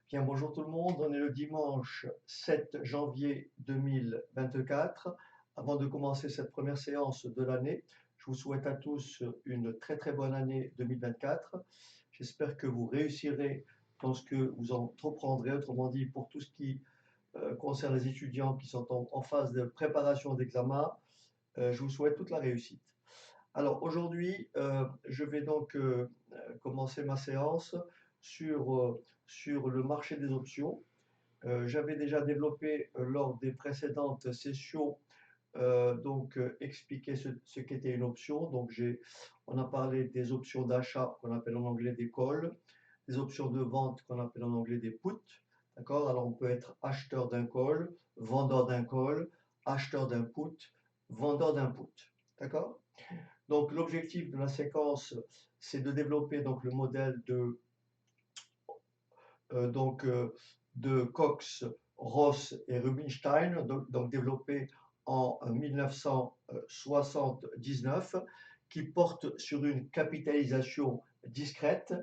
Bien, bonjour tout le monde, on est le dimanche 7 janvier 2024. Avant de commencer cette première séance de l'année, je vous souhaite à tous une très très bonne année 2024. J'espère que vous réussirez dans ce que vous entreprendrez, autrement dit pour tout ce qui concerne les étudiants qui sont en phase de préparation d'examen. Je vous souhaite toute la réussite. Alors aujourd'hui, je vais donc commencer ma séance sur le marché des options. J'avais déjà développé lors des précédentes sessions expliqué ce qu'était une option. On a parlé des options d'achat qu'on appelle en anglais des calls, des options de vente qu'on appelle en anglais des puts. D'accord? Alors on peut être acheteur d'un call, vendeur d'un call, acheteur d'un put, vendeur d'un put. D'accord? Donc l'objectif de la séquence, c'est de développer donc le modèle euh, donc, euh, de Cox, Ross et Rubinstein, donc développé en 1979, qui porte sur une capitalisation discrète.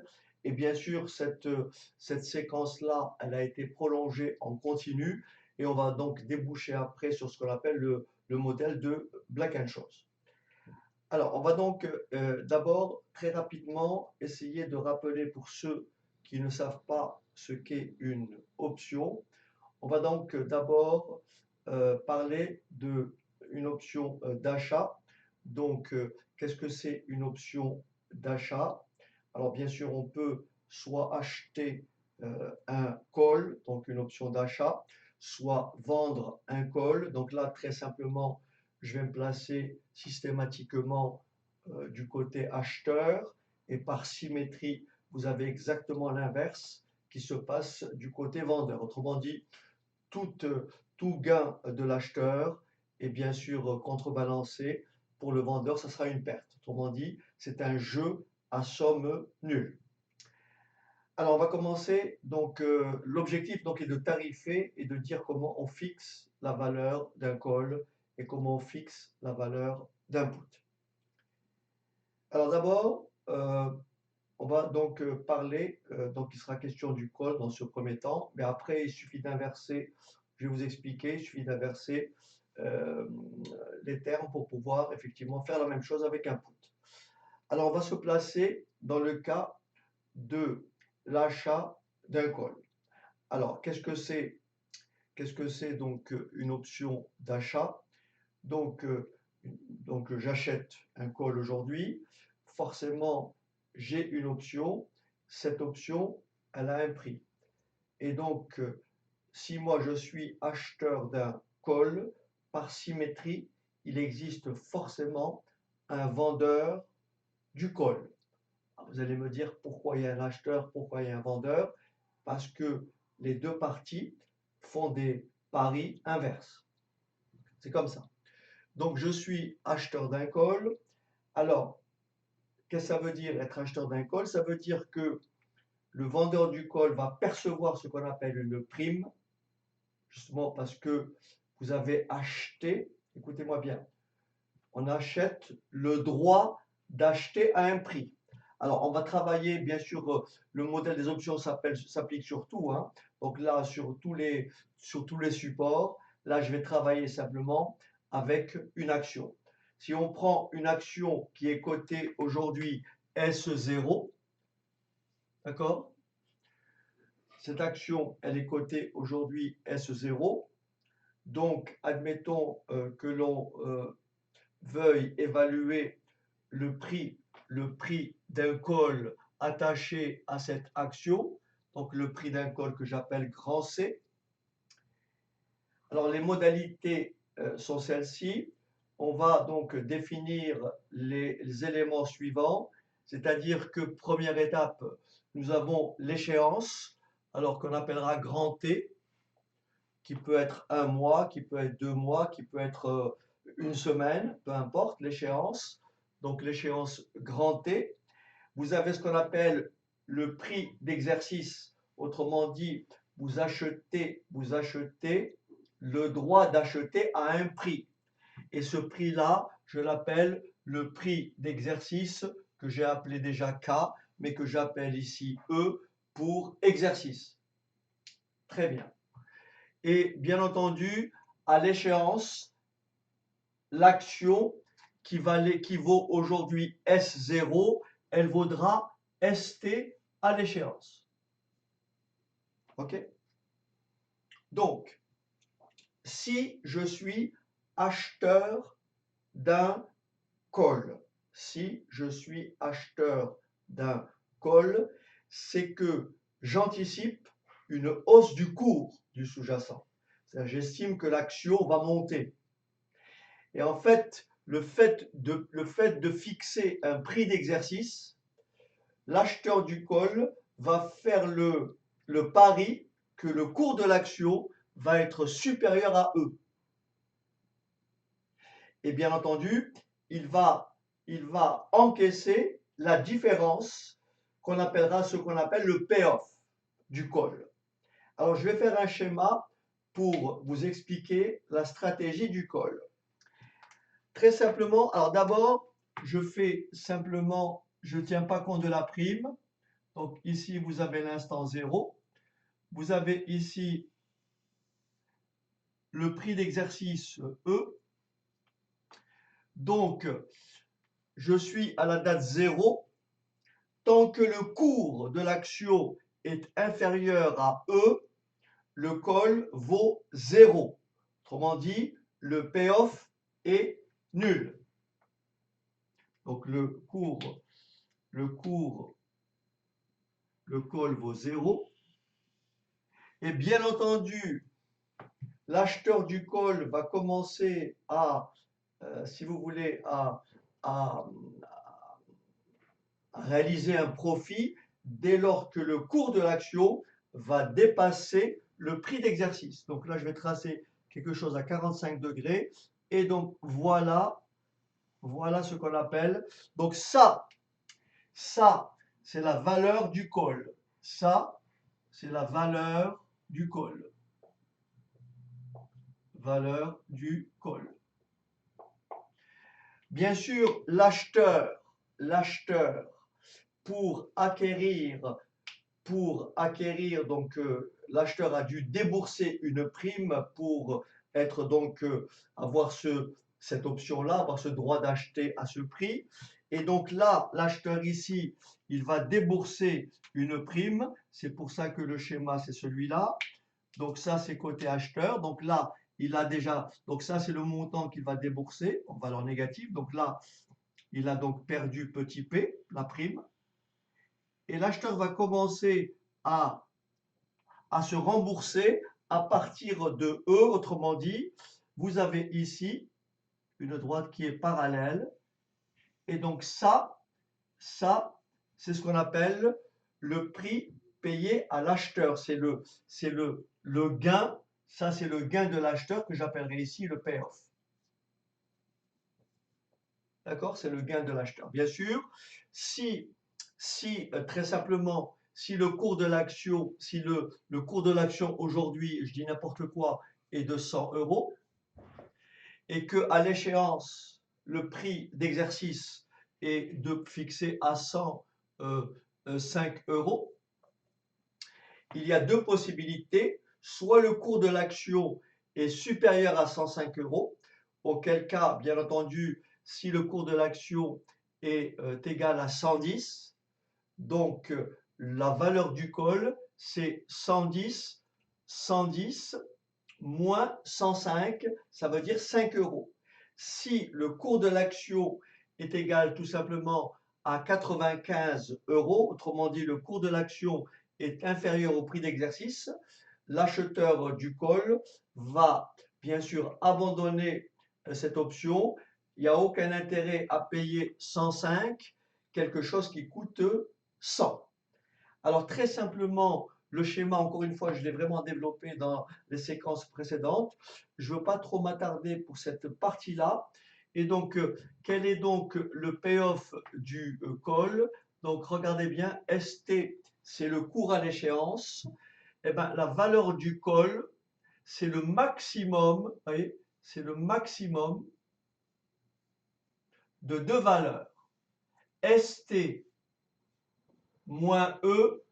Et bien sûr, cette séquence-là, elle a été prolongée en continu, et on va donc déboucher après sur ce qu'on appelle le modèle de Black-Scholes. Alors, on va donc d'abord très rapidement essayer de rappeler pour ceux qui ne savent pas ce qu'est une option. On va donc d'abord parler d'une option d'achat. Qu'est-ce que c'est une option d'achat? Alors, bien sûr, on peut soit acheter un call, donc une option d'achat, soit vendre un call. Donc là, très simplement, je vais me placer systématiquement du côté acheteur et par symétrie, vous avez exactement l'inverse qui se passe du côté vendeur. Autrement dit, tout, tout gain de l'acheteur est bien sûr contrebalancé. Pour le vendeur, ça sera une perte. Autrement dit, c'est un jeu à somme nulle. Alors, on va commencer. L'objectif est de tarifer et de dire comment on fixe la valeur d'un call et comment on fixe la valeur d'un put. Alors d'abord, on va donc parler, il sera question du call dans ce premier temps, mais après il suffit d'inverser, je vais vous expliquer, il suffit d'inverser euh, les termes pour pouvoir effectivement faire la même chose avec un put. Alors on va se placer dans le cas de l'achat d'un call. Alors qu'est-ce que c'est donc une option d'achat? Donc, euh, j'achète un call aujourd'hui, forcément j'ai une option, cette option elle a un prix. Et donc si moi je suis acheteur d'un call, par symétrie, il existe forcément un vendeur du call. Vous allez me dire pourquoi il y a un acheteur, pourquoi il y a un vendeur, parce que les deux parties font des paris inverses. C'est comme ça. Donc je suis acheteur d'un call. Alors, qu'est-ce que ça veut dire être acheteur d'un call? Ça veut dire que le vendeur du call va percevoir ce qu'on appelle une prime, justement parce que vous avez acheté, écoutez-moi bien, on achète le droit d'acheter à un prix. Alors, on va travailler, bien sûr, le modèle des options s'applique sur tout, hein. Donc là, sur tous les supports, là, je vais travailler simplement avec une action. Si on prend une action qui est cotée aujourd'hui S0, d'accord? Cette action, elle est cotée aujourd'hui S0. Donc, admettons que l'on veuille évaluer le prix, le prix d'un call attaché à cette action, donc le prix d'un call que j'appelle grand C. Alors les modalités sont celles-ci. On va donc définir les éléments suivants, c'est-à-dire que première étape, nous avons l'échéance, alors qu'on appellera grand T, qui peut être un mois, qui peut être 2 mois, qui peut être une semaine, peu importe l'échéance. Donc l'échéance grand T. Vous avez ce qu'on appelle le prix d'exercice. Autrement dit, vous achetez le droit d'acheter à un prix. Et ce prix-là, je l'appelle le prix d'exercice que j'ai appelé déjà K, mais que j'appelle ici E pour exercice. Très bien. Et bien entendu, à l'échéance, l'action qui vaut aujourd'hui S0, elle vaudra ST à l'échéance. OK? Donc, si je suis acheteur d'un call, si je suis acheteur d'un call, c'est que j'anticipe une hausse du cours du sous-jacent. J'estime que l'action va monter. Et en fait, le fait de fixer un prix d'exercice, l'acheteur du call va faire le pari que le cours de l'action va être supérieur à E. Et bien entendu, il va encaisser la différence ce qu'on appelle le payoff du call. Alors, je vais faire un schéma pour vous expliquer la stratégie du call. Très simplement, alors d'abord, je fais simplement, je ne tiens pas compte de la prime. Donc ici, vous avez l'instant 0. Vous avez ici le prix d'exercice E. Donc, je suis à la date 0. Tant que le cours de l'action est inférieur à E, le call vaut 0. Autrement dit, le payoff est nul. Donc le call vaut 0. Et bien entendu, l'acheteur du call va commencer à, si vous voulez, à réaliser un profit dès lors que le cours de l'action va dépasser le prix d'exercice. Donc là, je vais tracer quelque chose à 45 degrés. Et donc, voilà ce qu'on appelle. Donc ça c'est la valeur du call. Ça, c'est la valeur du call. Valeur du call. Bien sûr, l'acheteur, pour acquérir, donc l'acheteur a dû débourser une prime pour être donc avoir cette option-là, avoir ce droit d'acheter à ce prix. Et donc là, l'acheteur ici, il va débourser une prime. C'est pour ça que le schéma, c'est celui-là. Donc ça, c'est côté acheteur. Donc là, il a déjà, donc ça, c'est le montant qu'il va débourser en valeur négative. Donc là, il a donc perdu petit p, la prime. Et l'acheteur va commencer à se rembourser à partir de E. Autrement dit, vous avez ici une droite qui est parallèle. Et donc ça, c'est ce qu'on appelle le prix payé à l'acheteur. C'est le gain. Ça, c'est le gain de l'acheteur que j'appellerai ici le payoff. D'accord? C'est le gain de l'acheteur. Bien sûr, si très simplement, si le cours de l'action, si le cours de l'action aujourd'hui, je dis n'importe quoi, est de 100 euros, et que à l'échéance, le prix d'exercice est fixé à 105 euros, il y a deux possibilités. Soit le cours de l'action est supérieur à 105 euros, auquel cas, bien entendu, si le cours de l'action est égal à 110, donc la valeur du call, c'est 110 moins 105, ça veut dire 5 euros. Si le cours de l'action est égal tout simplement à 95 euros, autrement dit le cours de l'action est inférieur au prix d'exercice, l'acheteur du call va bien sûr abandonner cette option. Il n'y a aucun intérêt à payer 105, quelque chose qui coûte 100. Alors très simplement, le schéma, encore une fois, je l'ai vraiment développé dans les séquences précédentes. Je ne veux pas trop m'attarder pour cette partie-là. Et donc, quel est donc le payoff du call? Donc, regardez bien, ST, c'est le cours à l'échéance. Eh bien, la valeur du call, c'est le maximum, vous voyez, c'est le maximum de deux valeurs. ST moins E,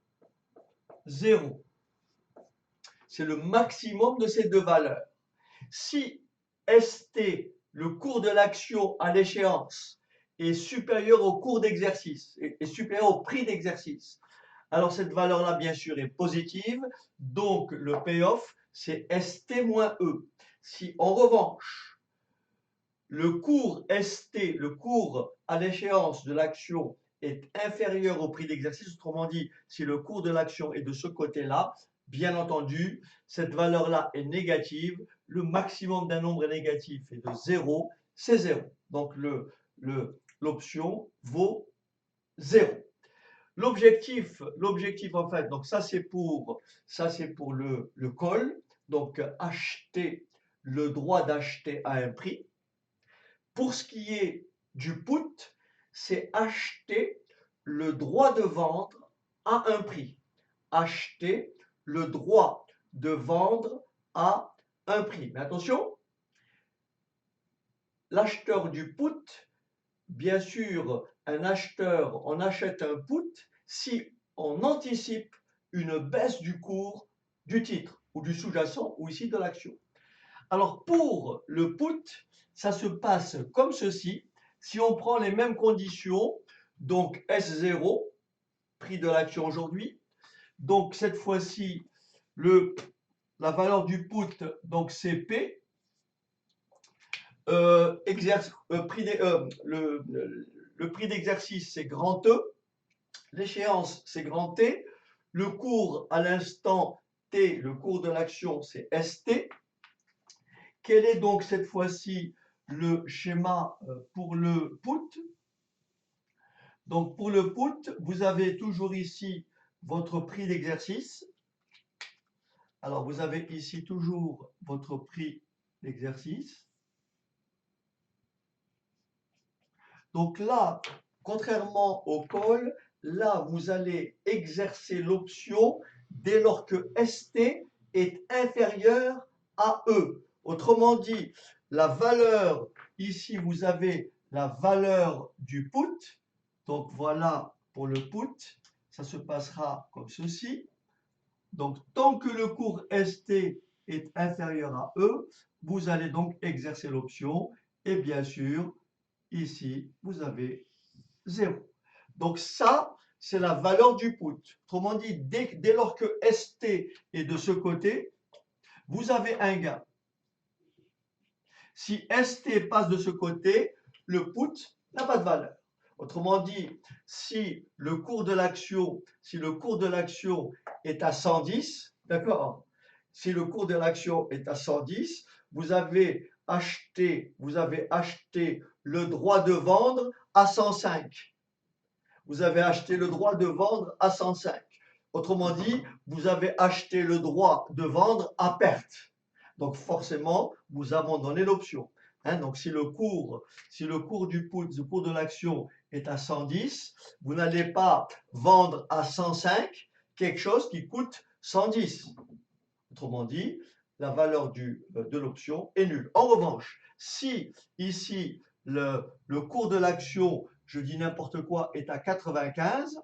0. c'est le maximum de ces deux valeurs. Si ST, le cours de l'action à l'échéance, est supérieur au cours d'exercice, est supérieur au prix d'exercice, alors cette valeur-là, bien sûr, est positive, donc le payoff, c'est ST moins E. Si en revanche, le cours ST, le cours à l'échéance de l'action, est inférieur au prix d'exercice, autrement dit, si le cours de l'action est de ce côté-là, bien entendu, cette valeur-là est négative. Le maximum d'un nombre négatif est de 0, c'est 0. Donc l'option vaut 0. L'objectif en fait, donc ça c'est pour le call, donc acheter le droit d'acheter à un prix. Pour ce qui est du put, c'est acheter le droit de vendre à un prix. Acheter le droit de vendre à un prix. Mais attention, l'acheteur du put, bien sûr, un acheteur, on achète un put si on anticipe une baisse du cours du titre ou du sous-jacent ou ici de l'action. Alors pour le put, ça se passe comme ceci. Si on prend les mêmes conditions, donc S0, prix de l'action aujourd'hui, donc cette fois-ci, la valeur du put, donc c'est P, le prix d'exercice, c'est grand E, l'échéance, c'est grand T, le cours à l'instant T, le cours de l'action, c'est ST. Quel est donc cette fois-ci le schéma pour le put? Donc pour le put, vous avez toujours ici votre prix d'exercice. Alors vous avez ici toujours votre prix d'exercice. Donc là, contrairement au call, là vous allez exercer l'option dès lors que ST est inférieur à E. Autrement dit, la valeur, ici vous avez la valeur du put. Donc voilà pour le put, ça se passera comme ceci. Donc tant que le cours ST est inférieur à E, vous allez donc exercer l'option. Et bien sûr, ici, vous avez 0. Donc ça, c'est la valeur du put. Autrement dit, dès lors que ST est de ce côté, vous avez un gain. Si ST passe de ce côté, le put n'a pas de valeur. Autrement dit, si le cours de l'action est à 110, d'accord? Si le cours de l'action est à 110, vous avez acheté le droit de vendre à 105. Vous avez acheté le droit de vendre à 105. Autrement dit, vous avez acheté le droit de vendre à perte. Donc forcément, vous abandonnez l'option. Donc si le cours du put, le cours de l'action est à 110, vous n'allez pas vendre à 105 quelque chose qui coûte 110. Autrement dit, la valeur de l'option est nulle. En revanche, si ici le cours de l'action, je dis n'importe quoi, est à 95,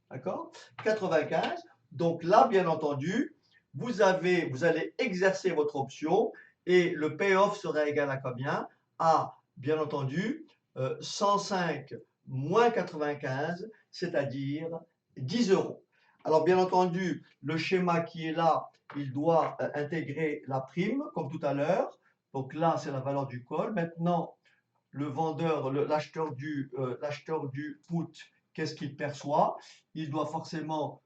d'accord, 95, donc là, bien entendu, vous allez exercer votre option et le payoff sera égal à combien? À, bien entendu, 105 moins 95, c'est-à-dire 10 euros. Alors, bien entendu, le schéma qui est là, il doit intégrer la prime, comme tout à l'heure. Donc là, c'est la valeur du call. Maintenant, le vendeur, l'acheteur du put, qu'est-ce qu'il perçoit? Il doit forcément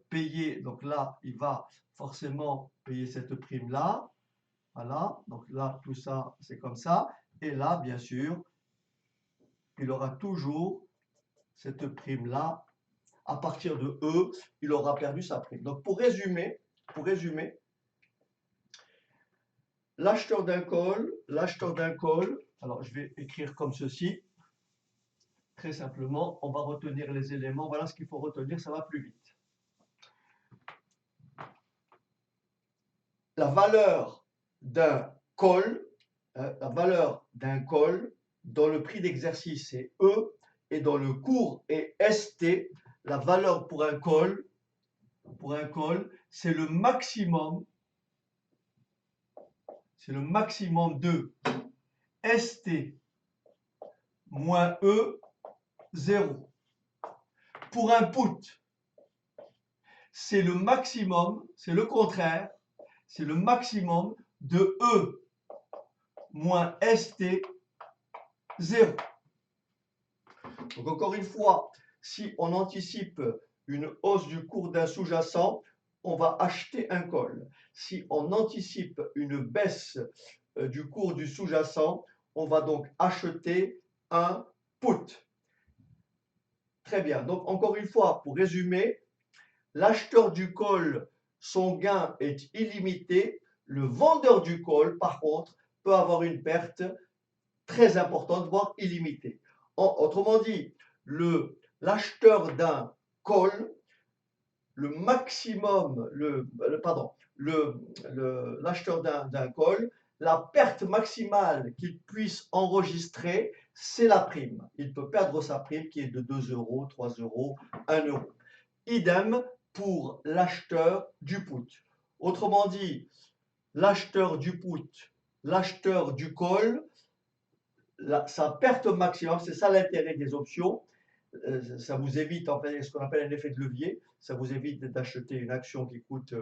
payer, donc là, il va forcément payer cette prime-là. Voilà, donc là, tout ça, c'est comme ça. Et là, bien sûr, il aura toujours cette prime-là. À partir de E, il aura perdu sa prime. Donc, pour résumer, l'acheteur d'un call, alors je vais écrire comme ceci. Très simplement, on va retenir les éléments. Voilà ce qu'il faut retenir, ça va plus vite. La valeur d'un call, dont le prix d'exercice est E et dont le cours est ST, la valeur pour un call pour un call, c'est le maximum de ST moins E 0. Pour un put, c'est le maximum, c'est le contraire, c'est le maximum de E moins ST 0. Donc encore une fois, si on anticipe une hausse du cours d'un sous-jacent, on va acheter un call. Si on anticipe une baisse du cours du sous-jacent, on va donc acheter un put. Très bien. Donc encore une fois, pour résumer, l'acheteur du call, son gain est illimité. Le vendeur du call, par contre, peut avoir une perte très importante, voire illimitée. Autrement dit, l'acheteur d'un call, le maximum, l'acheteur d'un call, la perte maximale qu'il puisse enregistrer, c'est la prime. Il peut perdre sa prime qui est de 2 euros, 3 euros, 1 euro. Idem pour l'acheteur du put. Autrement dit, l'acheteur du put, l'acheteur du call, sa perte maximum, c'est ça l'intérêt des options. Ça vous évite en fait ce qu'on appelle un effet de levier. Ça vous évite d'acheter une action qui coûte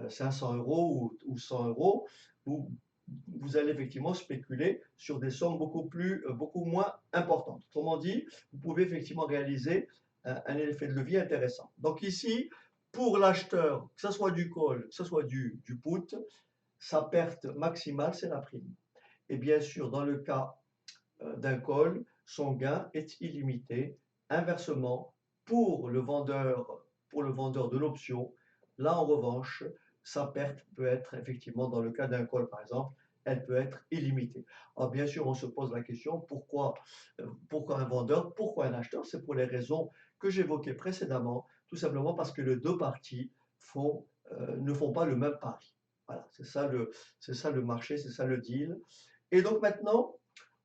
500 euros ou 100 euros. Vous allez effectivement spéculer sur des sommes beaucoup moins importantes. Autrement dit, vous pouvez effectivement réaliser un effet de levier intéressant. Donc ici, pour l'acheteur, que ce soit du call, que ce soit du put, sa perte maximale, c'est la prime. Et bien sûr, dans le cas d'un call, son gain est illimité. Inversement, pour le vendeur de l'option, là en revanche, sa perte peut être effectivement, dans le cas d'un call par exemple, elle peut être illimitée. Alors bien sûr, on se pose la question, pourquoi un vendeur, pourquoi un acheteur? C'est pour les raisons que j'évoquais précédemment, tout simplement parce que les deux parties ne font pas le même pari. Voilà, c'est ça le marché, c'est ça le deal. Et donc maintenant,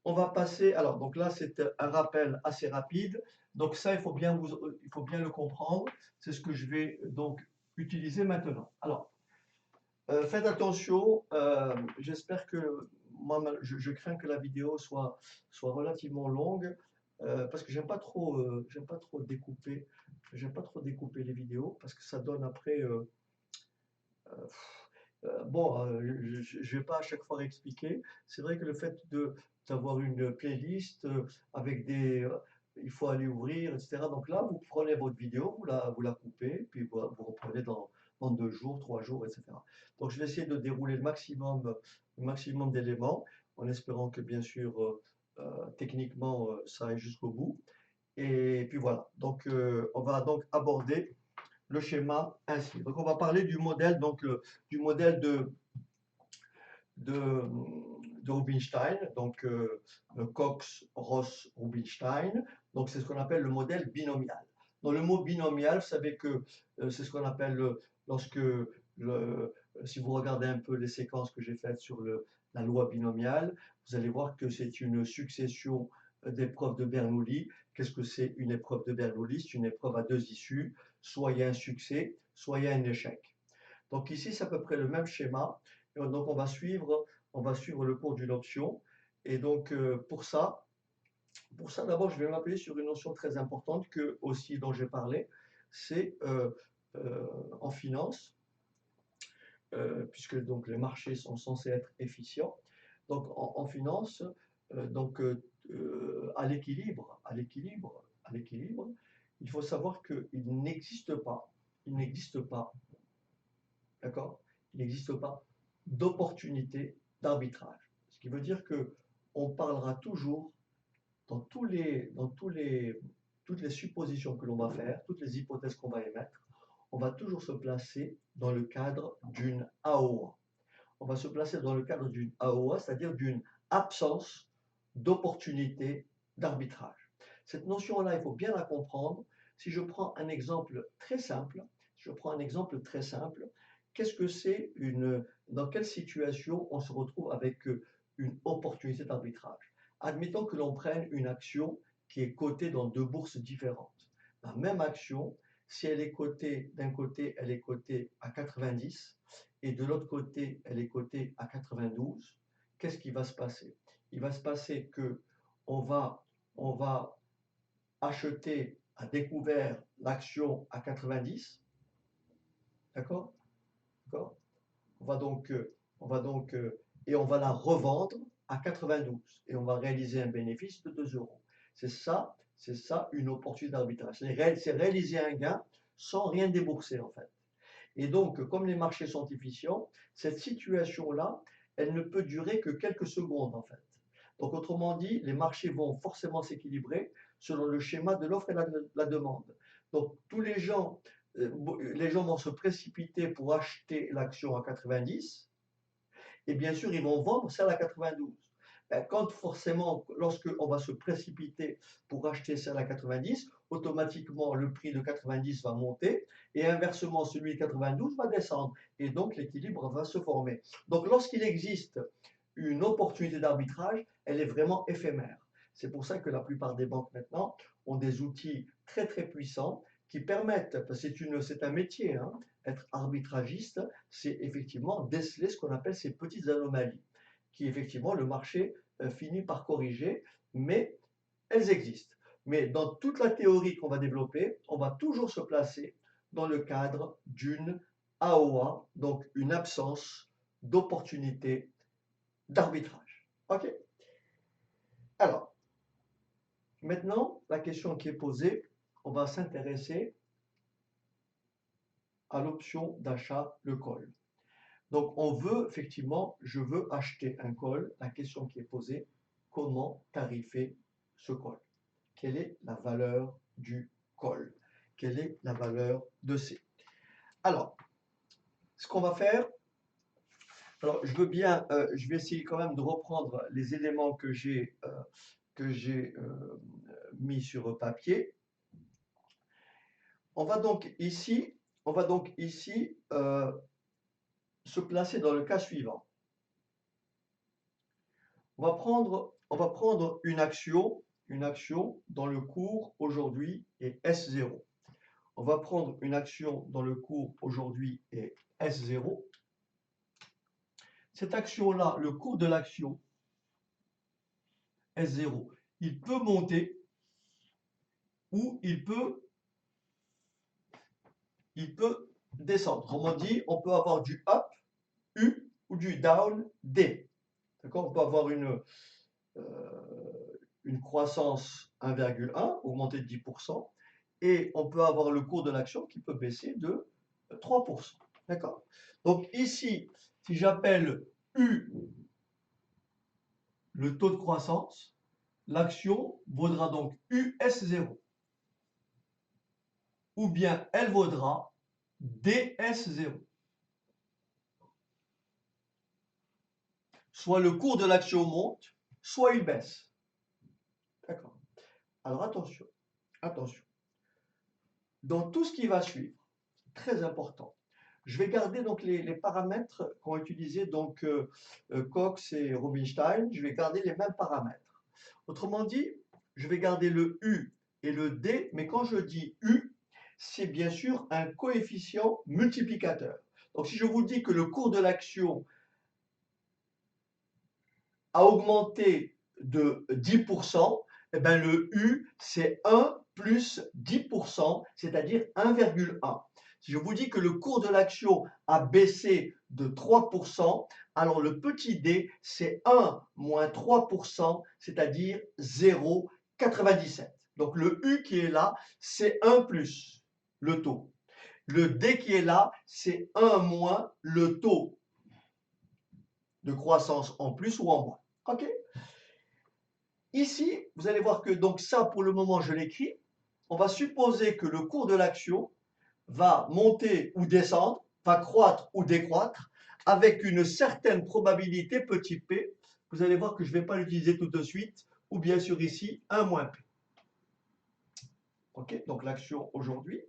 on va passer, alors donc là c'est un rappel assez rapide, donc ça il faut bien le comprendre, c'est ce que je vais donc utiliser maintenant. Alors, faites attention, j'espère que, moi je crains que la vidéo soit relativement longue, parce que j'aime pas trop découper les vidéos, parce que ça donne après, bon, je ne vais pas à chaque fois expliquer. C'est vrai que le fait d'avoir une playlist avec il faut aller ouvrir, etc. Donc là, vous prenez votre vidéo, vous la coupez, puis vous reprenez dans 2 jours, 3 jours, etc. Donc je vais essayer de dérouler le maximum d'éléments, en espérant que bien sûr, techniquement, ça aille jusqu'au bout. Et puis voilà. Donc on va donc aborder le schéma ainsi. Donc on va parler du modèle, du modèle de, de Rubinstein, donc Cox, Ross, Rubinstein. Donc c'est ce qu'on appelle le modèle binomial. Dans le mot binomial, vous savez que c'est ce qu'on appelle lorsque si vous regardez un peu les séquences que j'ai faites sur la loi binomiale, vous allez voir que c'est une succession d'épreuves de Bernoulli. Qu'est-ce que c'est une épreuve de Bernoulli? C'est une épreuve à deux issues, soit il y a un succès, soit il y a un échec. Donc ici, c'est à peu près le même schéma. Et donc on va suivre le cours d'une option. Et donc pour ça d'abord, je vais m'appuyer sur une notion très importante dont j'ai parlé, c'est en finance, puisque donc les marchés sont censés être efficients. Donc en finance, à l'équilibre, il faut savoir il n'existe pas, d'accord? Il n'existe pas d'opportunité d'arbitrage. Ce qui veut dire que on parlera toujours toutes les suppositions que l'on va faire, toutes les hypothèses qu'on va émettre, on va toujours se placer dans le cadre d'une AOA. On va se placer dans le cadre d'une AOA, c'est-à-dire d'une absence d'opportunité d'arbitrage. Cette notion-là, il faut bien la comprendre. Si je prends un exemple très simple, qu'est-ce que c'est dans quelle situation on se retrouve avec une opportunité d'arbitrage? Admettons que l'on prenne une action qui est cotée dans deux bourses différentes. La même action si elle est cotée, d'un côté, elle est cotée à 90 et de l'autre côté, elle est cotée à 92, qu'est-ce qui va se passer? Il va se passer que on va, on va acheter à découvert l'action à 90, d'accord? D'accord. On va donc, et on va la revendre à 92 et on va réaliser un bénéfice de 2 euros. C'est ça une opportunité d'arbitrage. C'est réaliser un gain sans rien débourser en fait. Et donc, comme les marchés sont efficients, cette situation-là, elle ne peut durer que quelques secondes en fait. Donc, autrement dit, les marchés vont forcément s'équilibrer selon le schéma de l'offre et la demande. Donc, les gens vont se précipiter pour acheter l'action à 90 et bien sûr, ils vont vendre celle à 92. Quand forcément, lorsque on va se précipiter pour acheter celle à 90, automatiquement le prix de 90 va monter et inversement celui de 92 va descendre et donc l'équilibre va se former. Donc lorsqu'il existe une opportunité d'arbitrage, elle est vraiment éphémère. C'est pour ça que la plupart des banques maintenant ont des outils très très puissants qui permettent, parce que c'est un métier, hein, être arbitragiste, c'est effectivement déceler ce qu'on appelle ces petites anomalies, qui effectivement le marché finit par corriger, mais elles existent. Mais dans toute la théorie qu'on va développer, on va toujours se placer dans le cadre d'une AOA, donc une absence d'opportunité d'arbitrage. OK? Alors, maintenant, la question qui est posée, on va s'intéresser à l'option d'achat, le call. Donc, effectivement, je veux acheter un call. La question qui est posée, comment tarifer ce call? Quelle est la valeur du call? Quelle est la valeur de C? Alors, ce qu'on va faire, alors je vais essayer quand même de reprendre les éléments que j'ai mis sur papier. On va donc ici se placer dans le cas suivant. On va prendre une action dont le cours aujourd'hui est S0. On va prendre une action dont le cours aujourd'hui est S0. Cette action-là, le cours de l'action S0, il peut monter ou il peut descendre. Autrement dit, on peut avoir du up, U, ou du down, D. D'accord? On peut avoir une croissance 1,1, augmenter de 10%, et on peut avoir le cours de l'action qui peut baisser de 3%. D'accord? Donc ici, si j'appelle U le taux de croissance, l'action vaudra donc US0. Ou bien elle vaudra DS0. Soit le cours de l'action monte, soit il baisse. D'accord? Alors attention, attention. Dans tout ce qui va suivre, très important, je vais garder donc les paramètres qu'ont utilisés donc Cox et Rubinstein, je vais garder les mêmes paramètres. Autrement dit, je vais garder le U et le D, mais quand je dis U, c'est bien sûr un coefficient multiplicateur. Donc si je vous dis que le cours de l'action a augmenté de 10%, eh ben le U, c'est 1 plus 10%, c'est-à-dire 1,1. Si je vous dis que le cours de l'action a baissé de 3%, alors le petit d, c'est 1 moins 3%, c'est-à-dire 0,97. Donc le U qui est là, c'est 1 plus le taux. Le D qui est là, c'est 1 moins le taux de croissance en plus ou en moins. OK? Ici, vous allez voir que donc ça, pour le moment, je l'écris. On va supposer que le cours de l'action va monter ou descendre, va croître ou décroître, avec une certaine probabilité petit p. Vous allez voir que je ne vais pas l'utiliser tout de suite, ou bien sûr ici, 1 moins p. OK? Donc l'action aujourd'hui,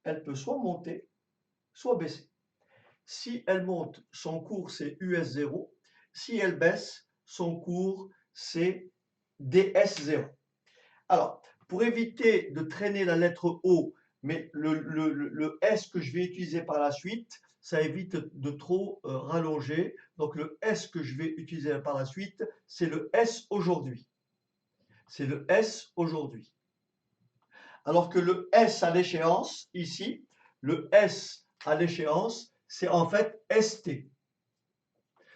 elle peut soit monter, soit baisser. Si elle monte, son cours c'est US0. Si elle baisse, son cours c'est DS0. Alors, pour éviter de traîner la lettre O, mais le S que je vais utiliser par la suite, ça évite de trop rallonger. Donc le S que je vais utiliser par la suite, c'est le S aujourd'hui. C'est le S aujourd'hui. Alors que le S à l'échéance, ici, le S à l'échéance, c'est en fait ST.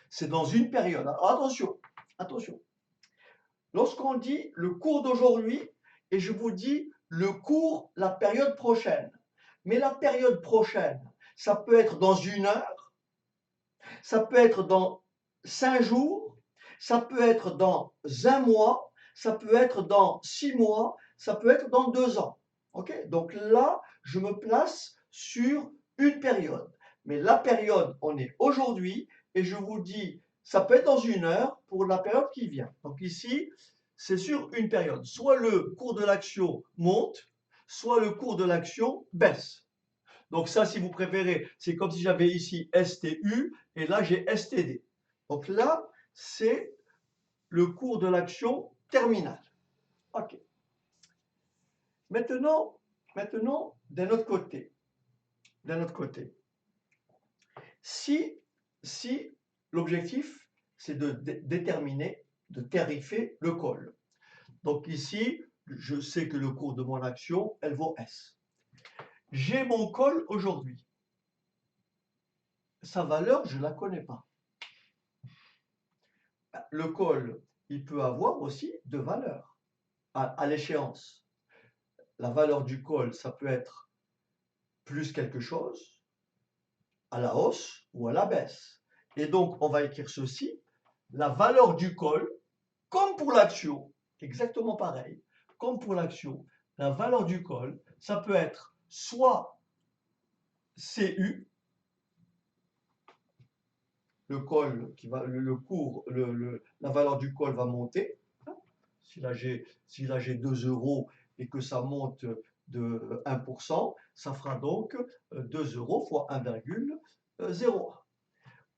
C'est dans une période. Alors attention, attention. Lorsqu'on dit le cours d'aujourd'hui, et je vous dis le cours, la période prochaine. Mais la période prochaine, ça peut être dans 1 heure, ça peut être dans 5 jours, ça peut être dans 1 mois, ça peut être dans 6 mois, ça peut être dans 2 ans. Ok? Donc là, je me place sur une période. Mais la période, on est aujourd'hui, et je vous dis, ça peut être dans 1 heure pour la période qui vient. Donc ici, c'est sur une période. Soit le cours de l'action monte, soit le cours de l'action baisse. Donc ça, si vous préférez, c'est comme si j'avais ici STU et là j'ai STD. Donc là, c'est le cours de l'action terminale. OK. Maintenant, d'un autre côté, si l'objectif, c'est de déterminer, de tarifer le call. Donc ici, je sais que le cours de mon action, elle vaut S. J'ai mon call aujourd'hui. Sa valeur, je ne la connais pas. Le call, il peut avoir aussi 2 valeurs à l'échéance. La valeur du call, ça peut être plus quelque chose, à la hausse ou à la baisse. Et donc, on va écrire ceci, la valeur du call, comme pour l'action, exactement pareil, comme pour l'action, la valeur du call, ça peut être soit CU, le call qui va, le cours, la valeur du call va monter. Si là j'ai 2 euros et que ça monte de 1%, ça fera donc 2 euros fois 1,01.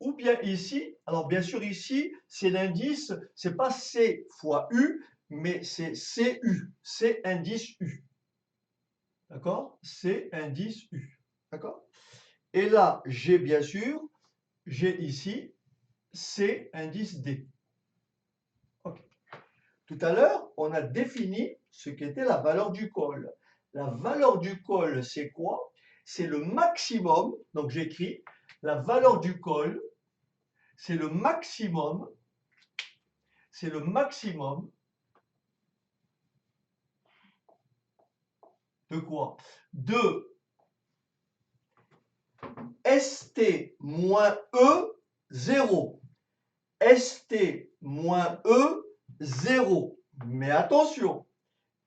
Ou bien ici, alors bien sûr ici, c'est l'indice, c'est pas C fois U, mais c'est CU, c'est indice U. D'accord? C'est indice U. D'accord? Et là, j'ai bien sûr, j'ai ici C indice D. OK. Tout à l'heure, on a défini ce qu'était la valeur du call. La valeur du call, c'est quoi? C'est le maximum, donc j'écris la valeur du call, c'est le maximum de quoi? De ST moins E 0. ST moins E 0. Mais attention,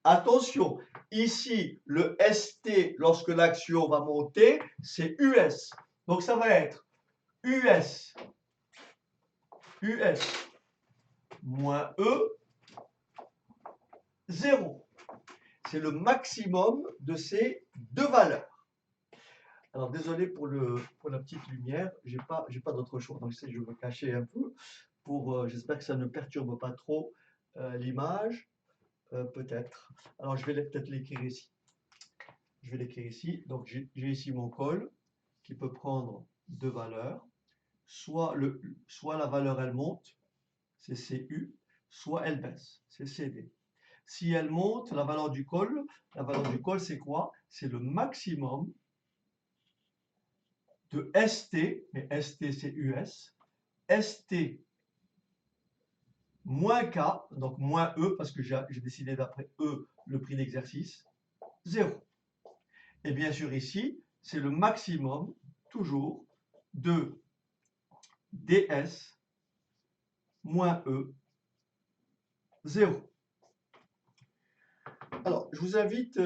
attention, ici, le ST, lorsque l'action va monter, c'est US. Donc ça va être US moins E 0. C'est le maximum de ces 2 valeurs. Alors désolé pour la petite lumière, j'ai pas d'autre choix. Donc je vais me cacher un peu j'espère que ça ne perturbe pas trop l'image, peut-être. Alors je vais peut-être l'écrire ici. Je vais l'écrire ici. Donc j'ai ici mon call qui peut prendre 2 valeurs. Soit la valeur elle monte, c'est CU, soit elle baisse, c'est CD. Si elle monte, la valeur du call c'est quoi? C'est le maximum de ST, mais ST c'est US, ST moins K, donc moins E, parce que j'ai décidé d'après E le prix d'exercice, 0. Et bien sûr ici, c'est le maximum, toujours, de DS moins E, 0. Alors, je vous invite,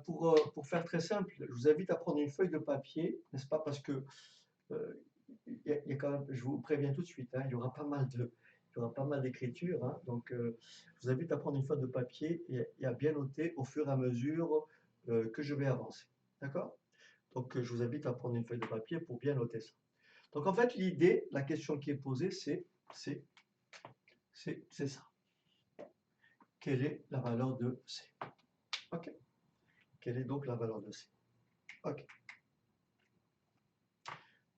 pour faire très simple, je vous invite à prendre une feuille de papier, n'est-ce pas? Parce que il y a quand même, je vous préviens tout de suite, hein, il y aura pas mal d'écriture, hein, donc je vous invite à prendre une feuille de papier et à bien noter au fur et à mesure que je vais avancer. D'accord? Donc je vous invite à prendre une feuille de papier pour bien noter ça. Donc en fait, l'idée, la question qui est posée, c'est ça. Quelle est la valeur de C? Ok? Quelle est donc la valeur de C? Ok.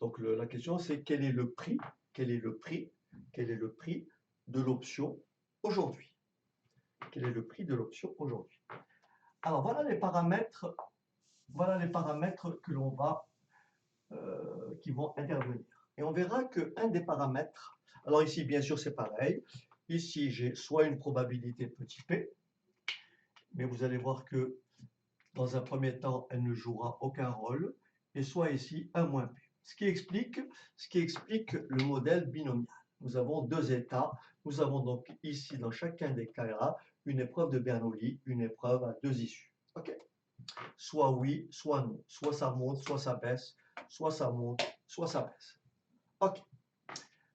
Donc la question c'est quel est le prix, quel est le prix, quel est le prix de l'option aujourd'hui? Quel est le prix de l'option aujourd'hui? Alors voilà les paramètres que l'on va qui vont intervenir. Et on verra qu'un des paramètres, alors ici bien sûr c'est pareil, ici j'ai soit une probabilité petit p, mais vous allez voir que dans un premier temps elle ne jouera aucun rôle, et soit ici 1 moins p. Ce qui explique le modèle binomial. Nous avons deux états, nous avons donc ici dans chacun des cas-là une épreuve de Bernoulli, une épreuve à deux issues. Ok, soit oui, soit non, soit ça monte, soit ça baisse, soit ça monte, soit ça baisse. Ok.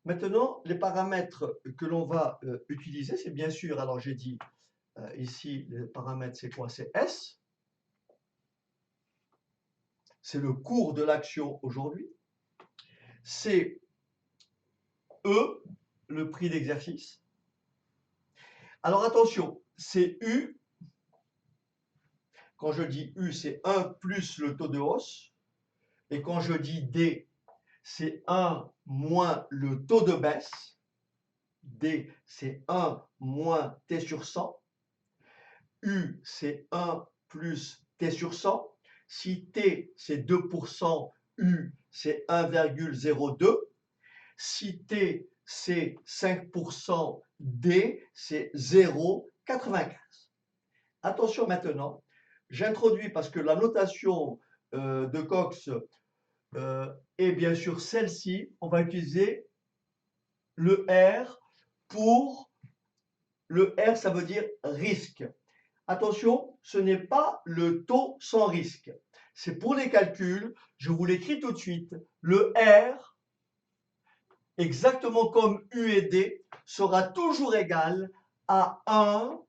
Maintenant, les paramètres que l'on va utiliser, c'est bien sûr, alors j'ai dit ici, les paramètres, c'est quoi? C'est S, c'est le cours de l'action aujourd'hui, c'est E, le prix d'exercice. Alors attention, c'est U, quand je dis U, c'est 1 plus le taux de hausse, et quand je dis D, c'est 1 moins le taux de baisse. D, c'est 1 moins T sur 100. U, c'est 1 plus T sur 100. Si T, c'est 2%, U, c'est 1,02. Si T, c'est 5%, D, c'est 0,95. Attention maintenant, j'introduis parce que la notation de Cox est bien sûr celle-ci. On va utiliser le R pour... Le R, ça veut dire risque. Attention, ce n'est pas le taux sans risque. C'est pour les calculs, je vous l'écris tout de suite. Le R, exactement comme U et D, sera toujours égal à 1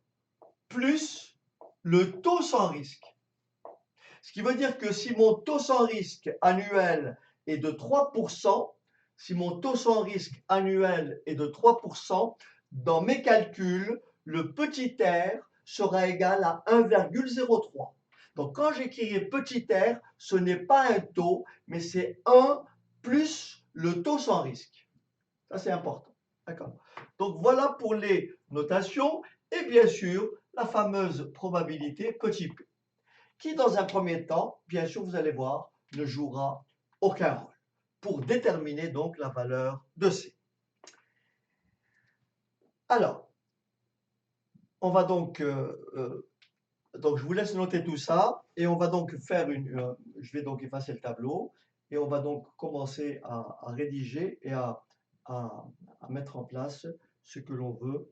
plus le taux sans risque. Ce qui veut dire que si mon taux sans risque annuel est de 3%, si mon taux sans risque annuel est de 3%, dans mes calculs, le petit r sera égal à 1,03. Donc quand j'écrirai petit r, ce n'est pas un taux, mais c'est 1 plus le taux sans risque. Ça c'est important. D'accord. Donc voilà pour les notations et bien sûr la fameuse probabilité petit p, qui dans un premier temps, bien sûr vous allez voir, ne jouera aucun rôle pour déterminer donc la valeur de C. Alors, on va donc je vous laisse noter tout ça et on va donc faire je vais donc effacer le tableau et on va donc commencer à rédiger et à mettre en place ce que l'on veut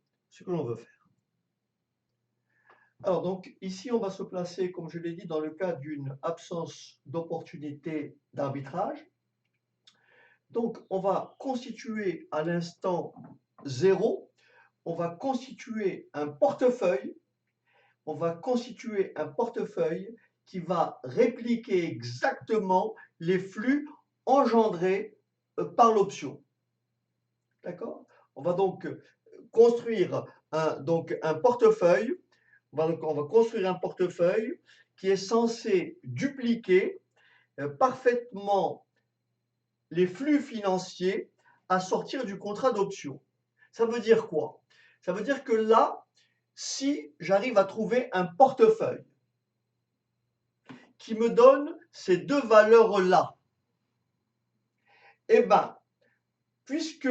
faire. Alors donc ici on va se placer, comme je l'ai dit, dans le cas d'une absence d'opportunité d'arbitrage. Donc on va constituer à l'instant 0, on va constituer un portefeuille. On va constituer un portefeuille qui va répliquer exactement les flux engendrés par l'option. D'accord? On va donc construire un portefeuille. On va construire un portefeuille qui est censé dupliquer parfaitement les flux financiers à sortir du contrat d'option. Ça veut dire quoi? Ça veut dire que là, si j'arrive à trouver un portefeuille qui me donne ces deux valeurs-là, eh bien, puisque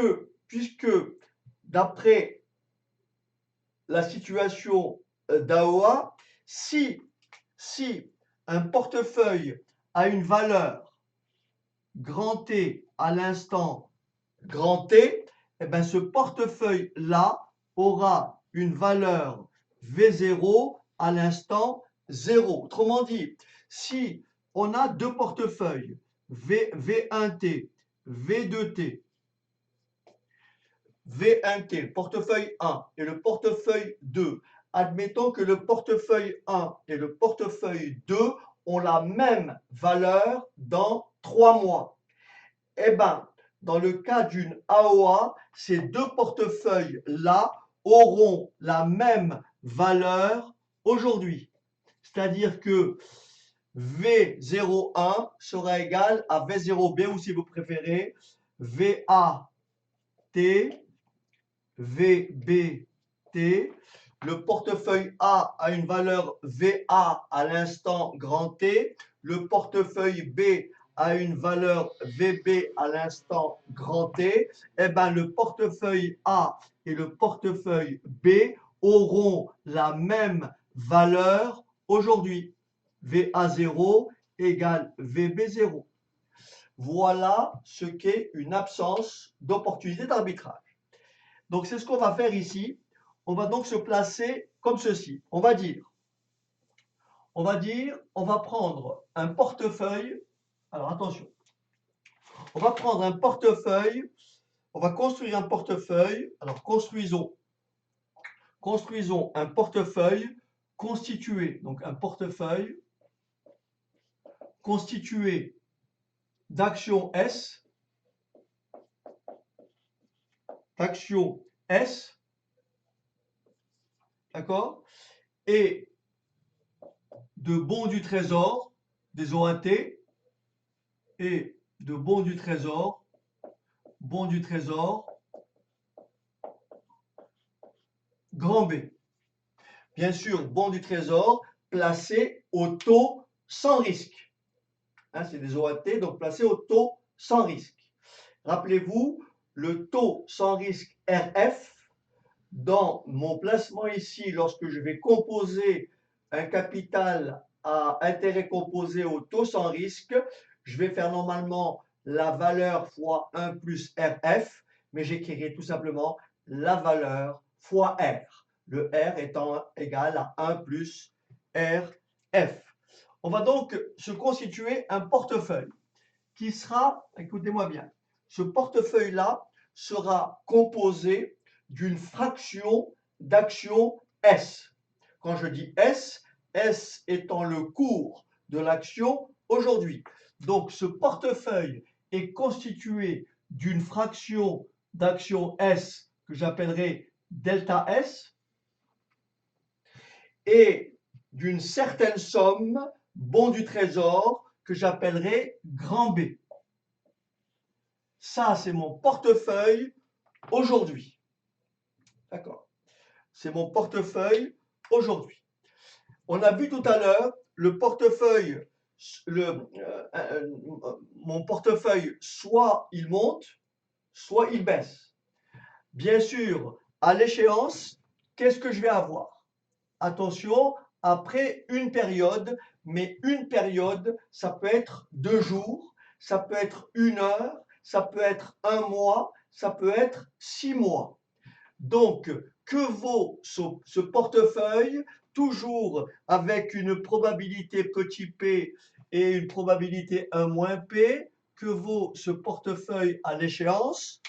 d'après la situation d'AOA, si un portefeuille a une valeur grand T à l'instant grand T, eh bien, ce portefeuille-là aura une valeur V0 à l'instant 0. Autrement dit, si on a deux portefeuilles, V1T, V2T, V1T, portefeuille 1 et le portefeuille 2, admettons que le portefeuille 1 et le portefeuille 2 ont la même valeur dans 3 mois. Eh bien, dans le cas d'une AOA, ces deux portefeuilles-là auront la même valeur aujourd'hui. C'est-à-dire que V01 sera égal à V0B, ou si vous préférez, VAT, VBT. Le portefeuille A a une valeur VA à l'instant grand T. Le portefeuille B a une valeur VB à l'instant grand T. Eh bien, le portefeuille A et le portefeuille B auront la même valeur aujourd'hui. VA0 égale VB0. Voilà ce qu'est une absence d'opportunité d'arbitrage. Donc, c'est ce qu'on va faire ici. On va donc se placer comme ceci. On va prendre un portefeuille. Alors, attention. On va prendre un portefeuille. On va construire un portefeuille. Alors, construisons un portefeuille constitué. Donc, un portefeuille constitué d'actions S, d'accord, et de bons du trésor, des OAT, et de bons du trésor, grand B. Bien sûr, bons du trésor placés au taux sans risque. Hein, c'est des OAT, donc placés au taux sans risque. Rappelez-vous, le taux sans risque RF, dans mon placement ici, lorsque je vais composer un capital à intérêt composé au taux sans risque, je vais faire normalement la valeur fois 1 plus RF, mais j'écrirai tout simplement la valeur fois R, le R étant égal à 1 plus RF. On va donc se constituer un portefeuille qui sera, écoutez-moi bien, ce portefeuille-là sera composé d'une fraction d'action S. Quand je dis S, S étant le cours de l'action aujourd'hui. Donc ce portefeuille est constitué d'une fraction d'action S que j'appellerai delta S et d'une certaine somme bons du trésor que j'appellerai grand B. Ça, c'est mon portefeuille aujourd'hui. D'accord? C'est mon portefeuille aujourd'hui. On a vu tout à l'heure le portefeuille, mon portefeuille, soit il monte, soit il baisse. Bien sûr, à l'échéance, qu'est-ce que je vais avoir? Attention, après une période, mais une période, ça peut être 2 jours, ça peut être 1 heure, ça peut être 1 mois, ça peut être 6 mois. Donc, que vaut ce portefeuille? Toujours avec une probabilité petit p et une probabilité 1 moins p. Que vaut ce portefeuille à l'échéance?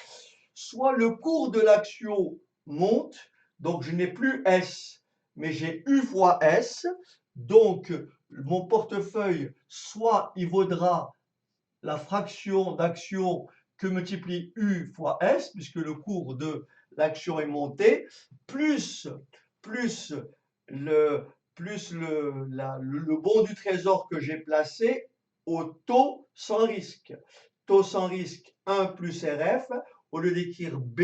Soit le cours de l'action monte, donc je n'ai plus S, mais j'ai U fois S. Donc, mon portefeuille, soit il vaudra la fraction d'action que multiplie U fois S, puisque le cours de l'action est monté, plus le bon du trésor que j'ai placé au taux sans risque. Taux sans risque 1 plus RF, au lieu d'écrire B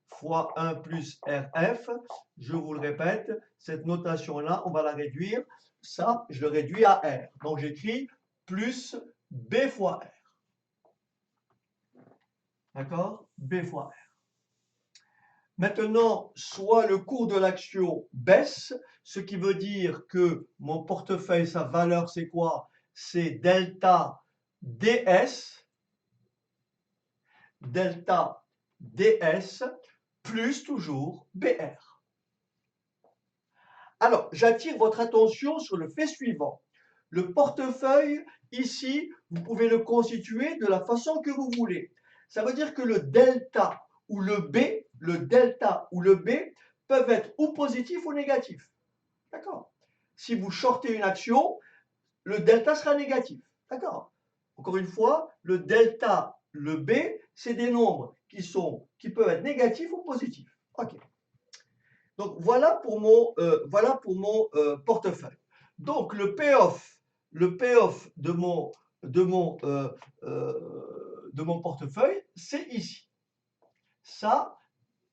fois 1 plus RF, je vous le répète, cette notation-là, on va la réduire. Ça, je le réduis à R. Donc j'écris plus B fois R. D'accord? B fois R. Maintenant, soit le cours de l'action baisse, ce qui veut dire que mon portefeuille, sa valeur, c'est quoi? C'est delta DS, plus toujours BR. Alors, j'attire votre attention sur le fait suivant. Le portefeuille, ici, vous pouvez le constituer de la façon que vous voulez. Ça veut dire que le delta ou le B peuvent être ou positifs ou négatifs. D'accord? Si vous shortez une action, le delta sera négatif. D'accord? Encore une fois, le delta, le B, c'est des nombres qui peuvent être négatifs ou positifs. OK. Donc voilà pour mon portefeuille. Donc le payoff de mon, de mon portefeuille, c'est ici. Ça,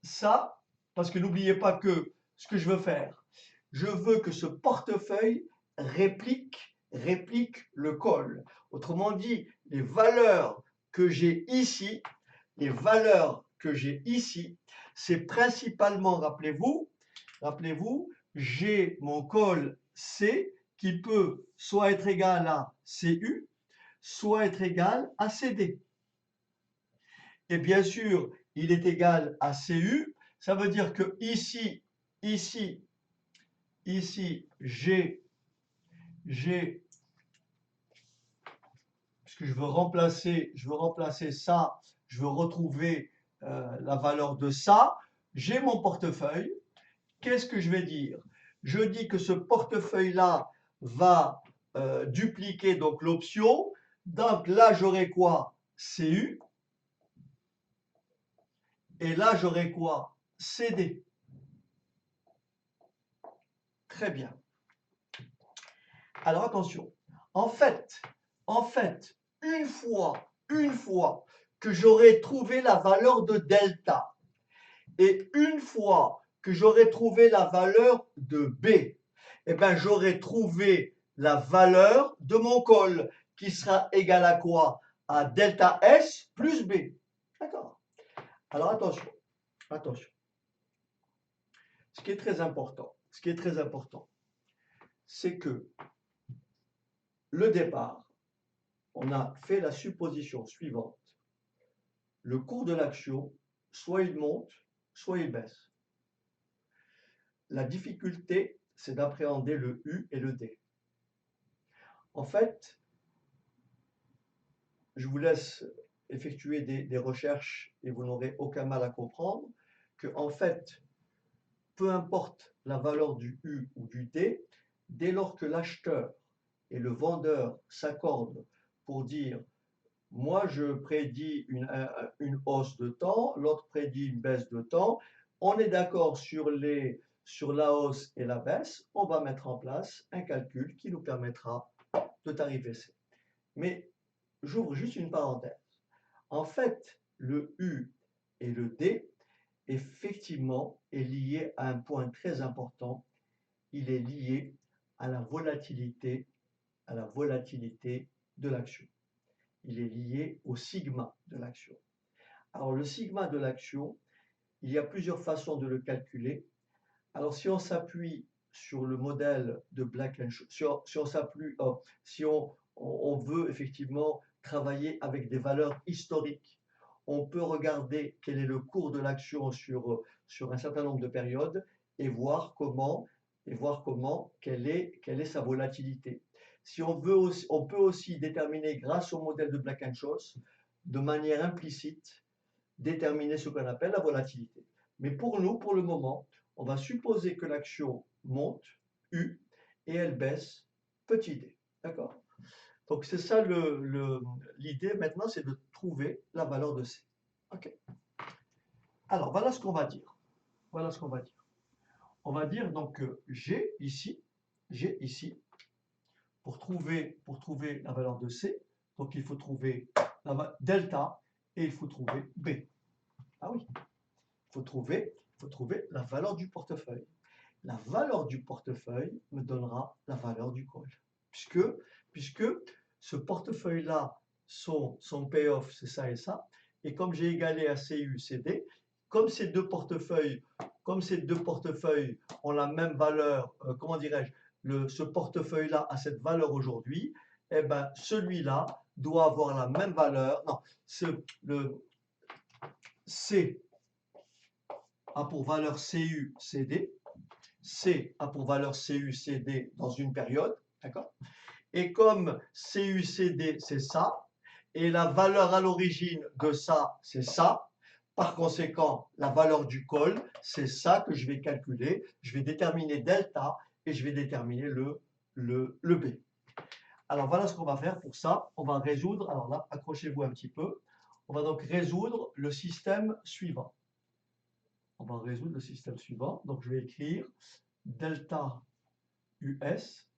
ça, parce que n'oubliez pas que ce que je veux faire, je veux que ce portefeuille réplique le call. Autrement dit, les valeurs que j'ai ici, les valeurs que j'ai ici, c'est principalement, rappelez-vous, j'ai mon call C qui peut soit être égal à CU, soit être égal à CD. Et bien sûr, il est égal à CU. Ça veut dire que ici, puisque je veux remplacer ça, je veux retrouver la valeur de ça. J'ai mon portefeuille. Qu'est-ce que je vais dire? Je dis que ce portefeuille-là va dupliquer donc l'option. Donc là, j'aurai quoi? CU. Et là, j'aurai quoi? CD. Très bien. Alors attention. En fait, une fois que j'aurai trouvé la valeur de delta et une fois que j'aurai trouvé la valeur de B, eh ben, j'aurai trouvé la valeur de mon col qui sera égale à quoi? À delta S plus B. D'accord? Alors attention. Ce qui est très important, c'est que le départ, on a fait la supposition suivante. Le cours de l'action, soit il monte, soit il baisse. La difficulté, c'est d'appréhender le U et le D. En fait, je vous laisse effectuer des recherches et vous n'aurez aucun mal à comprendre que, en fait, peu importe la valeur du U ou du D, dès lors que l'acheteur et le vendeur s'accordent pour dire moi je prédis une hausse de temps, l'autre prédit une baisse de temps, on est d'accord sur la hausse et la baisse, on va mettre en place un calcul qui nous permettra de tarifer C. Mais j'ouvre juste une parenthèse. En fait, le U et le D, effectivement, est lié à un point très important. Il est lié à la volatilité de l'action. Il est lié au sigma de l'action. Alors, le sigma de l'action, il y a plusieurs façons de le calculer. Alors, si on s'appuie sur le modèle de Black-Scholes, si on veut effectivement travailler avec des valeurs historiques, on peut regarder quel est le cours de l'action sur un certain nombre de périodes et voir quelle est sa volatilité. Si on veut aussi, on peut aussi déterminer grâce au modèle de Black-Scholes, de manière implicite, déterminer ce qu'on appelle la volatilité. Mais pour nous, pour le moment, on va supposer que l'action monte, U, et elle baisse, petit d. D'accord? Donc c'est ça l'idée maintenant, c'est de trouver la valeur de C. OK. Alors voilà ce qu'on va dire. On va dire donc que j'ai ici, pour trouver la valeur de C, donc il faut trouver delta et il faut trouver B. Ah oui, faut trouver la valeur du portefeuille. La valeur du portefeuille me donnera la valeur du call. Puisque ce portefeuille-là, son payoff, c'est ça et ça. Et comme j'ai égalé à CU, CD, comme ces deux portefeuilles ont la même valeur, comment dirais-je, ce portefeuille-là a cette valeur aujourd'hui, eh ben, celui-là doit avoir la même valeur. Non, le C a pour valeur CU, CD. C a pour valeur CU, CD dans une période. D'accord? Et comme CU, CD, c'est ça, et la valeur à l'origine de ça, c'est ça, par conséquent, la valeur du col, c'est ça que je vais calculer. Je vais déterminer delta et je vais déterminer le B. Alors voilà ce qu'on va faire pour ça. On va résoudre, alors là, accrochez-vous un petit peu. On va donc résoudre le système suivant. Donc je vais écrire delta US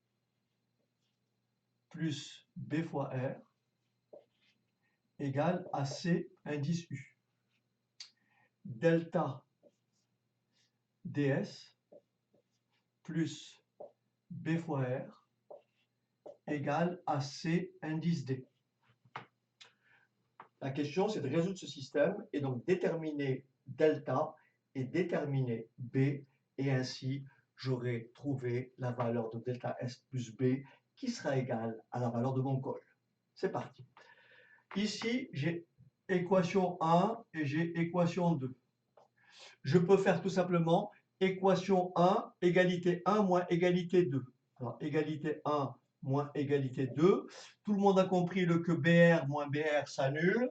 plus B fois R égale à C indice U. Delta ds plus B fois R égale à C indice D. La question, c'est de résoudre ce système et donc déterminer delta et déterminer B, et ainsi j'aurai trouvé la valeur de delta S plus B qui sera égale à la valeur de mon col. C'est parti. Ici, j'ai équation 1 et j'ai équation 2. Je peux faire tout simplement équation 1, égalité 1 moins égalité 2. Alors, égalité 1 moins égalité 2. Tout le monde a compris que BR moins BR s'annule.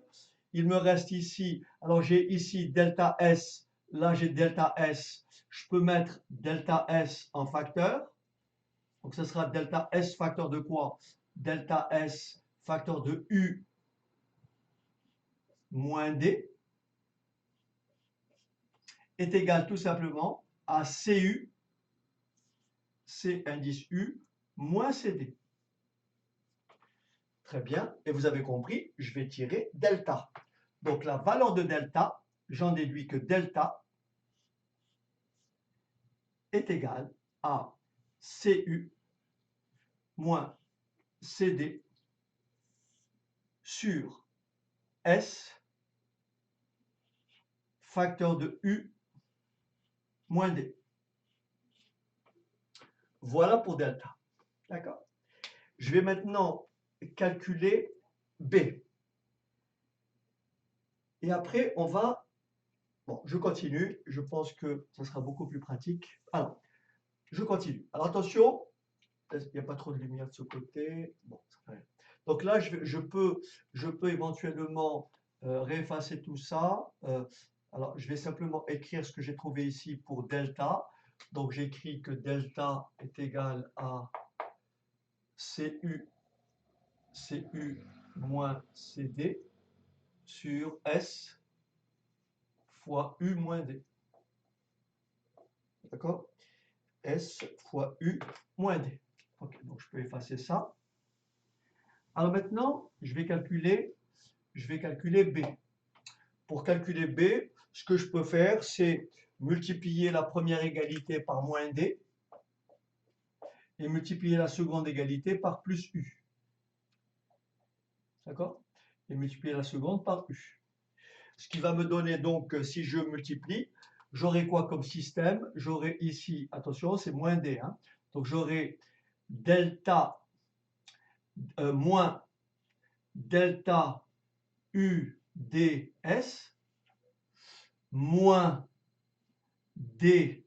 Il me reste ici, alors j'ai ici delta S, là j'ai delta S. Je peux mettre delta S en facteur. Donc ce sera delta S facteur de quoi? Delta S facteur de U moins D est égal tout simplement à CU, C indice U, moins CD. Très bien, et vous avez compris, je vais tirer delta. Donc la valeur de delta, j'en déduis que delta est égal à CU moins CD sur S facteur de U moins D. Voilà pour delta. D'accord? Je vais maintenant calculer B. Et après, on va... Bon, je continue. Je pense que ça sera beaucoup plus pratique. Alors, je continue. Alors, attention, il n'y a pas trop de lumière de ce côté. Bon, ça fait rien. Donc là, je peux éventuellement réeffacer tout ça. Alors, je vais simplement écrire ce que j'ai trouvé ici pour delta. Donc, j'écris que delta est égal à CU moins CD sur S fois U moins D. D'accord? S fois U moins D. Ok, donc je peux effacer ça. Alors maintenant, je vais calculer B. Pour calculer B, ce que je peux faire, c'est multiplier la première égalité par moins D et multiplier la seconde égalité par plus U. D'accord? Et multiplier la seconde par U. Ce qui va me donner donc, si je multiplie, j'aurai quoi comme système? J'aurai ici, attention, c'est moins D. Hein, donc j'aurai delta moins delta UDS moins D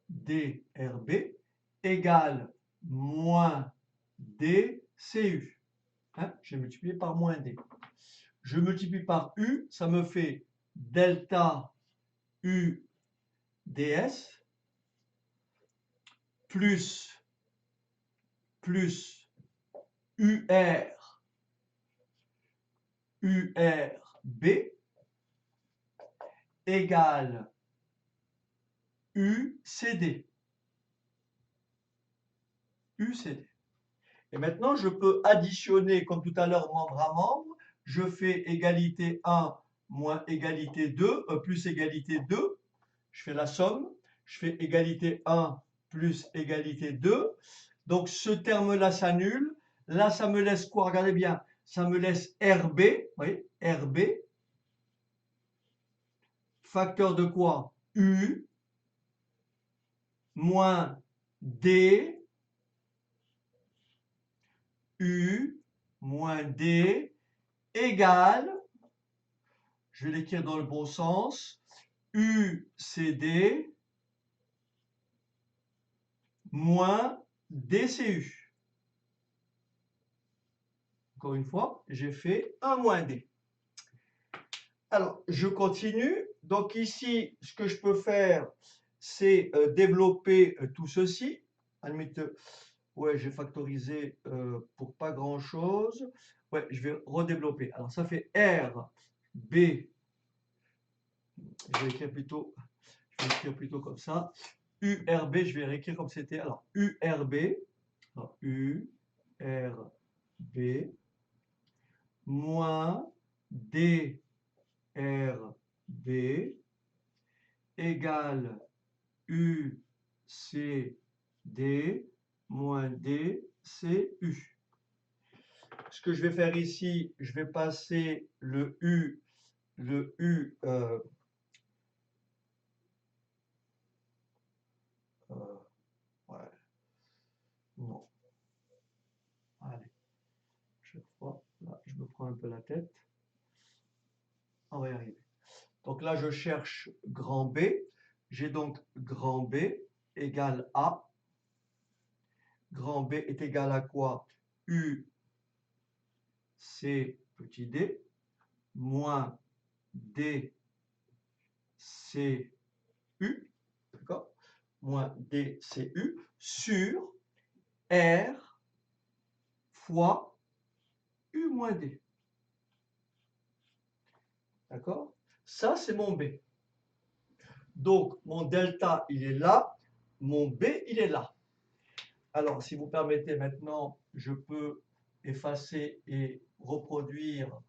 DRB égale moins DCU. Hein, j'ai multiplié par moins D. Je multiplie par U, ça me fait delta UDS plus URB égale UCD. Et maintenant, je peux additionner, comme tout à l'heure, membre à membre. Je fais égalité 1 moins égalité 2, plus égalité 2. Je fais la somme. Je fais égalité 1 plus égalité 2. Donc, ce terme-là s'annule. Là, ça me laisse quoi? Regardez bien. Ça me laisse RB. Vous voyez, RB. Facteur de quoi? U moins D U moins D égale, je vais l'écrire dans le bon sens, UCD moins DCU. Encore une fois, j'ai fait 1 moins D. Alors, je continue. Donc ici, ce que je peux faire, c'est développer tout ceci. À la limite, ouais, j'ai factorisé pour pas grand-chose. Ouais, je vais redévelopper. Alors, ça fait R B, je vais écrire plutôt comme ça. URB, je vais réécrire comme c'était. Alors, URB, alors, URB, moins DRB égale UCD moins DCU. Ce que je vais faire ici, je vais passer le U, ouais, non, allez, chaque fois, là, je me prends un peu la tête, on va y arriver. Donc là, je cherche grand B, j'ai donc grand B égale A, grand B est égal à quoi? U, C, petit d, moins D, C, U, d'accord? Moins D, C, U, sur R fois U moins D. D'accord? Ça, c'est mon B. Donc, mon delta, il est là. Mon B, il est là. Alors, si vous permettez maintenant, je peux effacer et reproduire.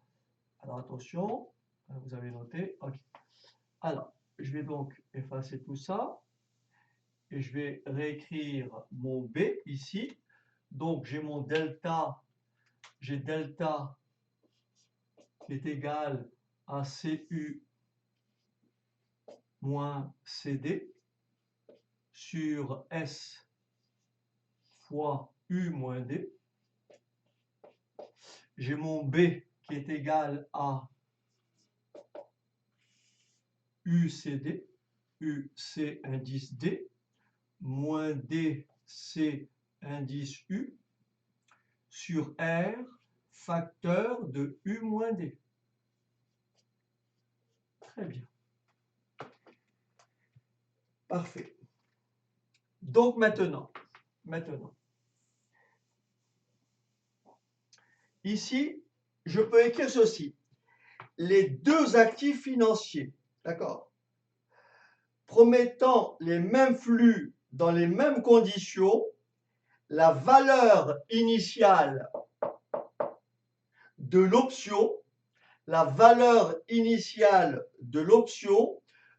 Alors, attention, vous avez noté. OK. Alors, je vais donc effacer tout ça. Et je vais réécrire mon B ici. Donc, j'ai mon delta. J'ai delta qui est égal à CU moins CD sur S fois U moins D. J'ai mon B qui est égal à UCD, UC indice D, moins DC indice U, sur R, facteur de U moins D. Très bien. Parfait. Donc maintenant, ici, je peux écrire ceci. Les deux actifs financiers, d'accord, promettant les mêmes flux dans les mêmes conditions, la valeur initiale de l'option,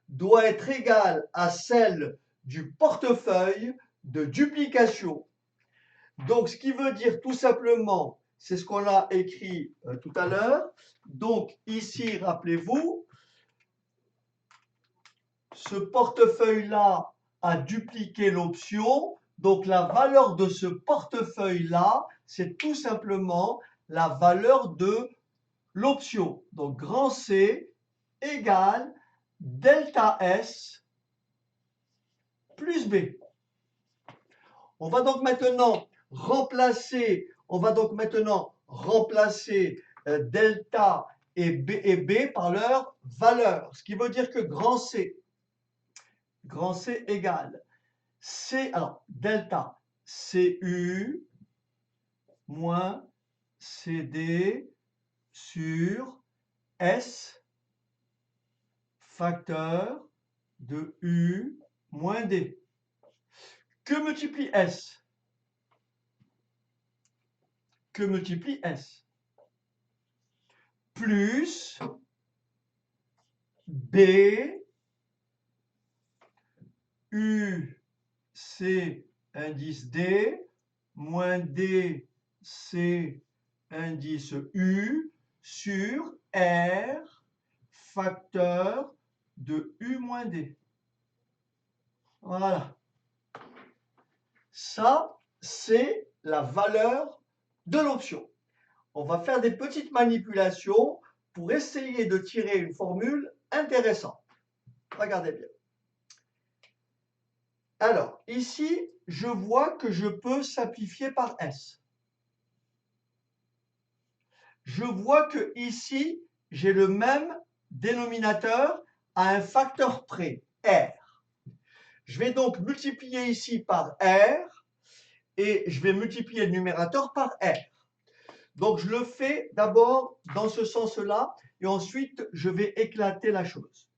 doit être égale à celle du portefeuille de duplication. Donc, ce qui veut dire tout simplement, c'est ce qu'on a écrit tout à l'heure. Donc, ici, rappelez-vous, ce portefeuille-là a dupliqué l'option. Donc, la valeur de ce portefeuille-là, c'est tout simplement la valeur de l'option. Donc, grand C égale delta S plus B. On va donc maintenant remplacer delta et B par leur valeur. Ce qui veut dire que grand C égale C, alors delta CU moins CD sur S facteur de U moins D. Que multiplie S? Plus B U C indice D moins D C indice U sur R facteur de U moins D. Voilà. Ça, c'est la valeur de l'option. On va faire des petites manipulations pour essayer de tirer une formule intéressante. Regardez bien. Alors, ici, je vois que je peux simplifier par S. Je vois que ici, j'ai le même dénominateur à un facteur près, R. Je vais donc multiplier ici par R et je vais multiplier le numérateur par R. Donc je le fais d'abord dans ce sens-là et ensuite je vais éclater la chose.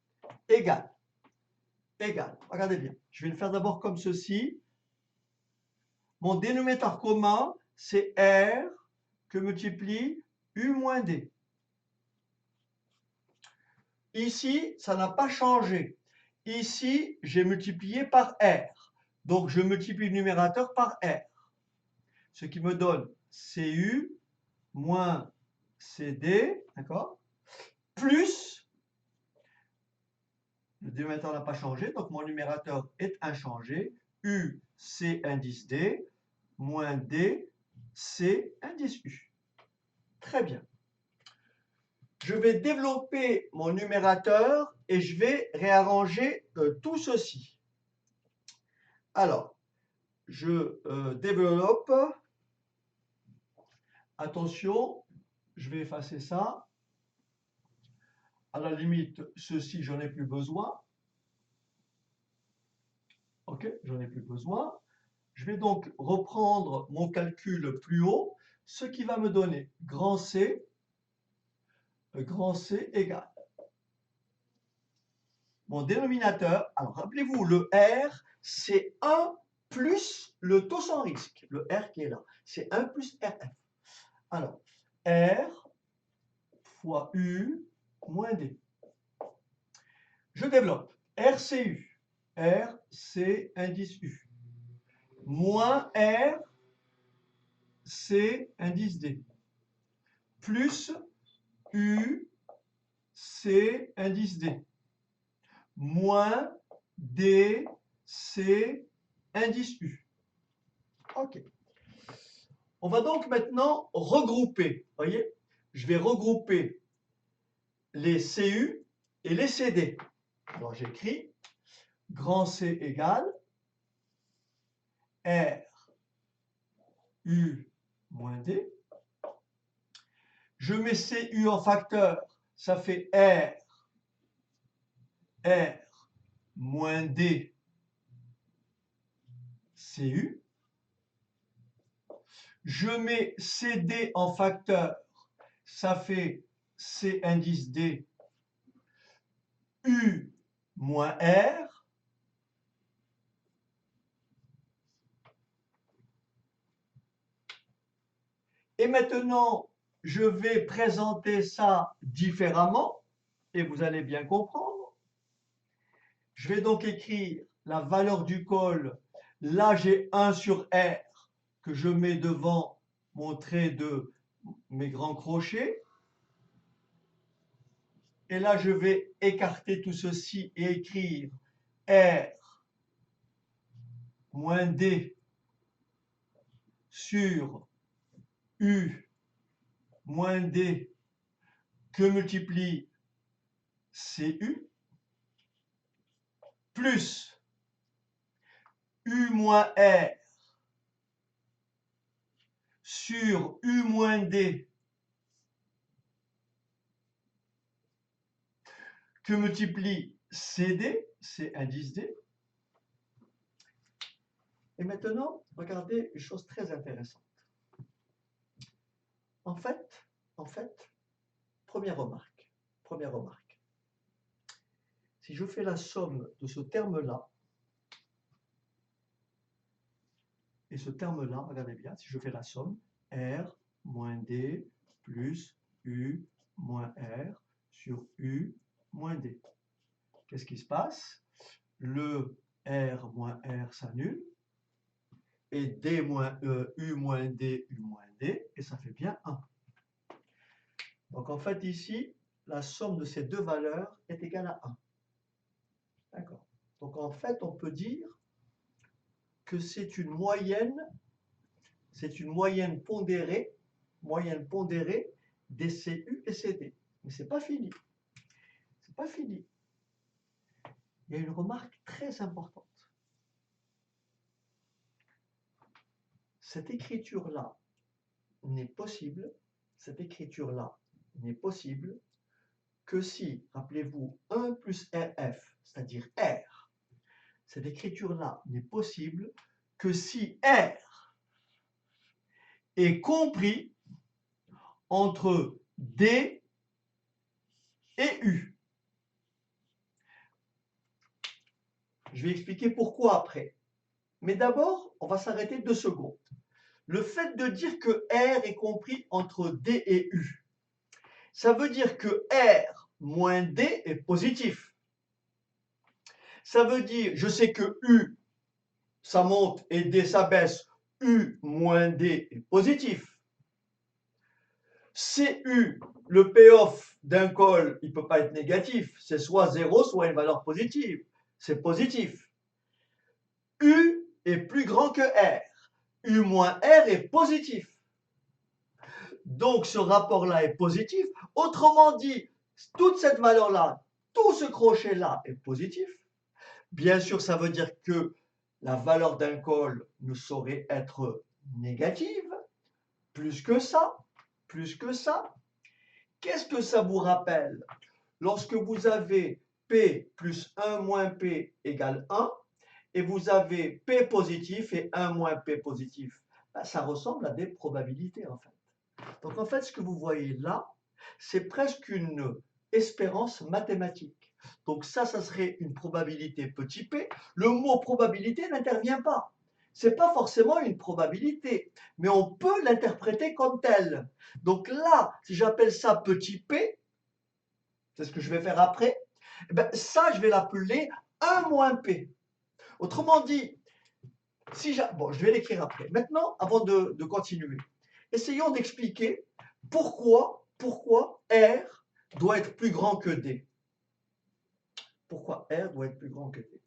Égal, égal. Regardez bien. Je vais le faire d'abord comme ceci. Mon dénominateur commun, c'est R que multiplie U moins D. Ici, ça n'a pas changé. Ici, j'ai multiplié par R. Donc, je multiplie le numérateur par R. Ce qui me donne CU moins CD, d'accord? Plus, le dénominateur n'a pas changé, donc mon numérateur est inchangé. U, C indice D, moins D, C indice U. Très bien. Je vais développer mon numérateur et je vais réarranger tout ceci. Alors, je développe. Attention, je vais effacer ça. À la limite, ceci, j'en ai plus besoin. OK, j'en ai plus besoin. Je vais donc reprendre mon calcul plus haut, ce qui va me donner grand C égale. Mon dénominateur, alors rappelez-vous, le R, c'est 1 plus le taux sans risque, le R qui est là. C'est 1 plus RF. Alors, R fois U moins D. Je développe. RCU. R, c'est indice U. Moins R, c'est indice D. Plus U, c'est indice D. Moins D, c'est indice U. OK. On va donc maintenant regrouper. Vous voyez, je vais regrouper les CU et les CD. Alors j'écris grand C égale R U moins D. Je mets CU en facteur, ça fait R moins D CU. Je mets CD en facteur, ça fait C indice D U moins R. Et maintenant, je vais présenter ça différemment, et vous allez bien comprendre. Je vais donc écrire la valeur du col. Là, j'ai 1 sur R que je mets devant mon trait de mes grands crochets. Et là, je vais écarter tout ceci et écrire R moins D sur U moins D que multiplie CU plus U moins R sur U moins D que multiplie CD, c'est indice D. Et maintenant, regardez une chose très intéressante. En fait, première remarque. Si je fais la somme de ce terme-là et ce terme-là, regardez bien, si je fais la somme, R moins D plus U moins R sur U moins D. Qu'est-ce qui se passe? Le R moins R s'annule et D moins U moins D, et ça fait bien 1. Donc en fait ici, la somme de ces deux valeurs est égale à 1. D'accord. Donc en fait, on peut dire que c'est une moyenne pondérée des CU et CD. Mais c'est pas fini. C'est pas fini. Il y a une remarque très importante. Cette écriture-là n'est possible que si, rappelez-vous, 1 plus RF, c'est-à-dire R, cette écriture-là n'est possible que si R est compris entre D et U. Je vais expliquer pourquoi après. Mais d'abord, on va s'arrêter 2 secondes. Le fait de dire que R est compris entre D et U, ça veut dire que R moins D est positif. Ça veut dire, je sais que U, ça monte et D, ça baisse. U moins D est positif. CU, le payoff d'un call, il ne peut pas être négatif. C'est soit 0, soit une valeur positive. C'est positif. U est plus grand que R. U moins R est positif. Donc ce rapport-là est positif. Autrement dit, toute cette valeur-là, tout ce crochet-là est positif. Bien sûr, ça veut dire que la valeur d'un call ne saurait être négative. Plus que ça, plus que ça. Qu'est-ce que ça vous rappelle? Lorsque vous avez P plus 1 moins P égale 1, et vous avez P positif et 1 moins P positif, ça ressemble à des probabilités en fait. Donc en fait, ce que vous voyez là, c'est presque une espérance mathématique. Donc ça serait une probabilité petit p. Le mot probabilité n'intervient pas. Ce n'est pas forcément une probabilité, mais on peut l'interpréter comme telle. Donc là, si j'appelle ça petit p, c'est ce que je vais faire après, eh ben ça, je vais l'appeler 1 moins p. Autrement dit, bon, je vais l'écrire après. Maintenant, avant de continuer, essayons d'expliquer pourquoi R doit être plus grand que D. Pourquoi R doit être plus grand que D?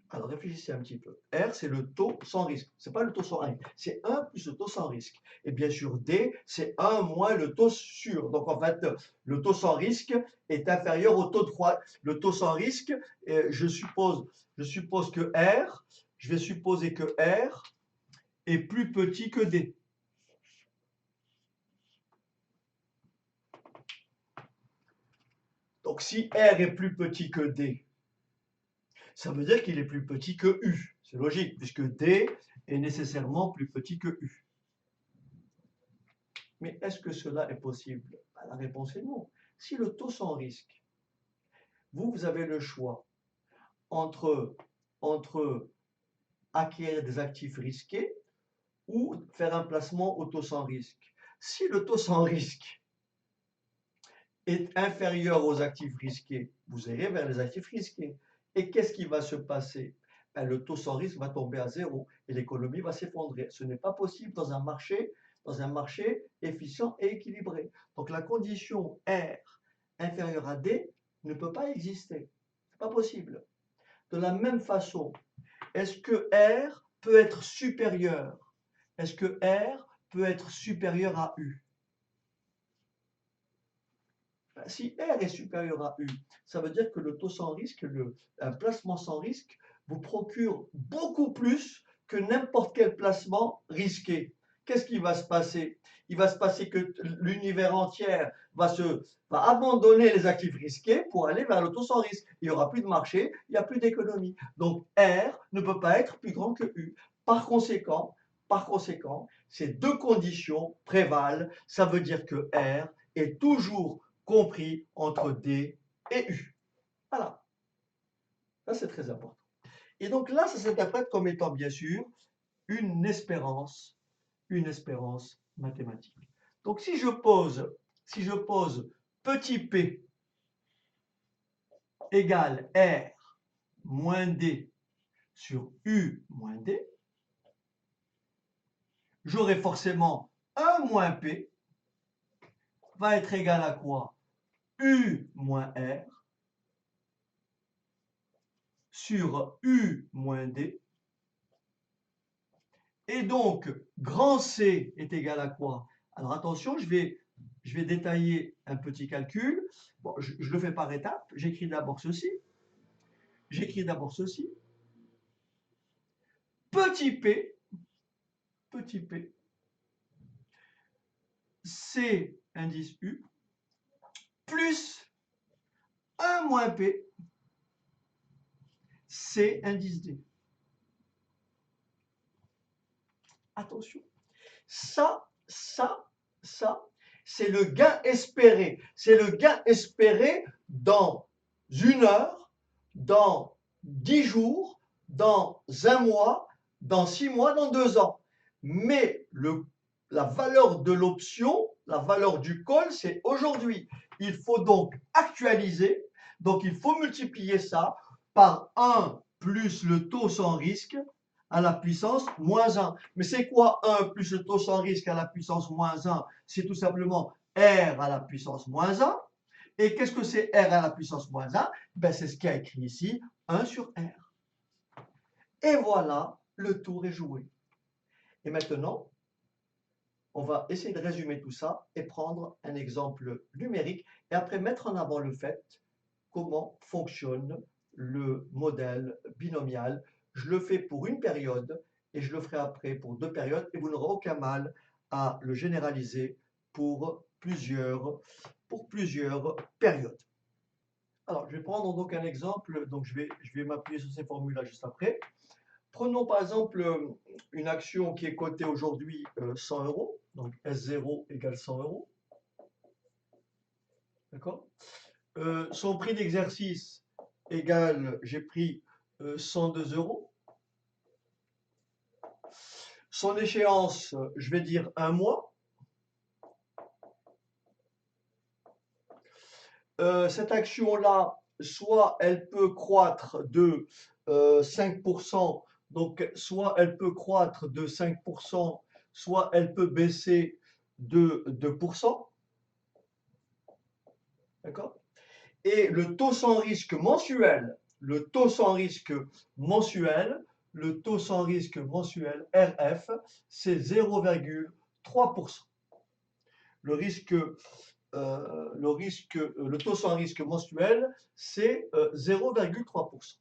Alors réfléchissez un petit peu. R, c'est le taux sans risque. Ce n'est pas le taux sans risque. C'est 1 plus le taux sans risque. Et bien sûr, D, c'est 1 moins le taux sûr. Donc en fait, le taux sans risque est inférieur au taux de froid. Le taux sans risque, je suppose que R, je vais supposer que R est plus petit que D. Donc si R est plus petit que D, ça veut dire qu'il est plus petit que U. C'est logique, puisque D est nécessairement plus petit que U. Mais est-ce que cela est possible? La réponse est non. Si le taux sans risque, vous avez le choix entre acquérir des actifs risqués ou faire un placement au taux sans risque. Si le taux sans risque est inférieur aux actifs risqués, vous irez vers les actifs risqués. Et qu'est-ce qui va se passer? Le taux sans risque va tomber à zéro et l'économie va s'effondrer. Ce n'est pas possible dans un marché efficient et équilibré. Donc la condition R inférieure à D ne peut pas exister. Ce n'est pas possible. De la même façon, est-ce que R peut être supérieur? Est-ce que R peut être supérieur à U? Si R est supérieur à U, ça veut dire que le taux sans risque, un placement sans risque, vous procure beaucoup plus que n'importe quel placement risqué. Qu'est-ce qui va se passer? Il va se passer que l'univers entier va abandonner les actifs risqués pour aller vers le taux sans risque. Il n'y aura plus de marché, il n'y a plus d'économie. Donc R ne peut pas être plus grand que U. Par conséquent, ces deux conditions prévalent. Ça veut dire que R est toujours compris entre D et U. Voilà, ça c'est très important. Et donc là, ça s'interprète comme étant bien sûr une espérance mathématique. Donc si je pose petit p égale R moins D sur U moins D, j'aurai forcément 1 moins P va être égal à quoi? U moins R sur U moins D. Et donc, grand C est égal à quoi? Alors attention, je vais détailler un petit calcul. Bon, je le fais par étapes. J'écris d'abord ceci. Petit p, C indice U, plus 1 moins P, C indice D. Attention, ça ça, c'est le gain espéré. C'est le gain espéré dans 1 heure, dans 10 jours, dans 1 mois, dans 6 mois, dans 2 ans. Mais la valeur de l'option, la valeur du call, c'est aujourd'hui. Il faut donc actualiser. Donc, il faut multiplier ça par 1 plus le taux sans risque à la puissance moins 1. Mais c'est quoi 1 plus le taux sans risque à la puissance moins 1? C'est tout simplement R à la puissance moins 1. Et qu'est-ce que c'est R à la puissance moins 1? Ben, c'est ce qui est écrit ici, 1 sur R. Et voilà, le tour est joué. Et maintenant, on va essayer de résumer tout ça et prendre un exemple numérique et après mettre en avant le fait comment fonctionne le modèle binomial. Je le fais pour une période et je le ferai après pour 2 périodes et vous n'aurez aucun mal à le généraliser pour plusieurs périodes. Alors, je vais prendre donc un exemple, donc je vais m'appuyer sur ces formules-là juste après. Prenons par exemple une action qui est cotée aujourd'hui 100 euros, donc S0 égale 100 euros. D'accord? Son prix d'exercice égale, j'ai pris 102 euros. Son échéance, je vais dire 1 mois. Cette action-là, soit elle peut croître de 5%, donc soit elle peut croître de 5%, soit elle peut baisser de 2%. D'accord? Et le taux sans risque mensuel, RF, c'est 0,3%. Le taux sans risque mensuel, c'est 0,3%.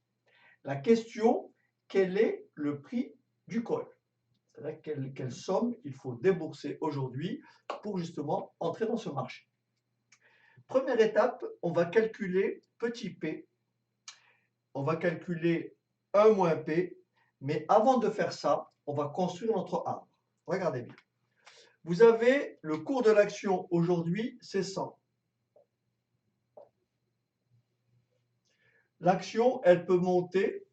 La question, quel est le prix du call? C'est-à-dire quelle somme il faut débourser aujourd'hui pour justement entrer dans ce marché. Première étape, on va calculer petit p. On va calculer 1 moins p. Mais avant de faire ça, on va construire notre arbre. Regardez bien. Vous avez le cours de l'action aujourd'hui, c'est 100. L'action, elle peut monter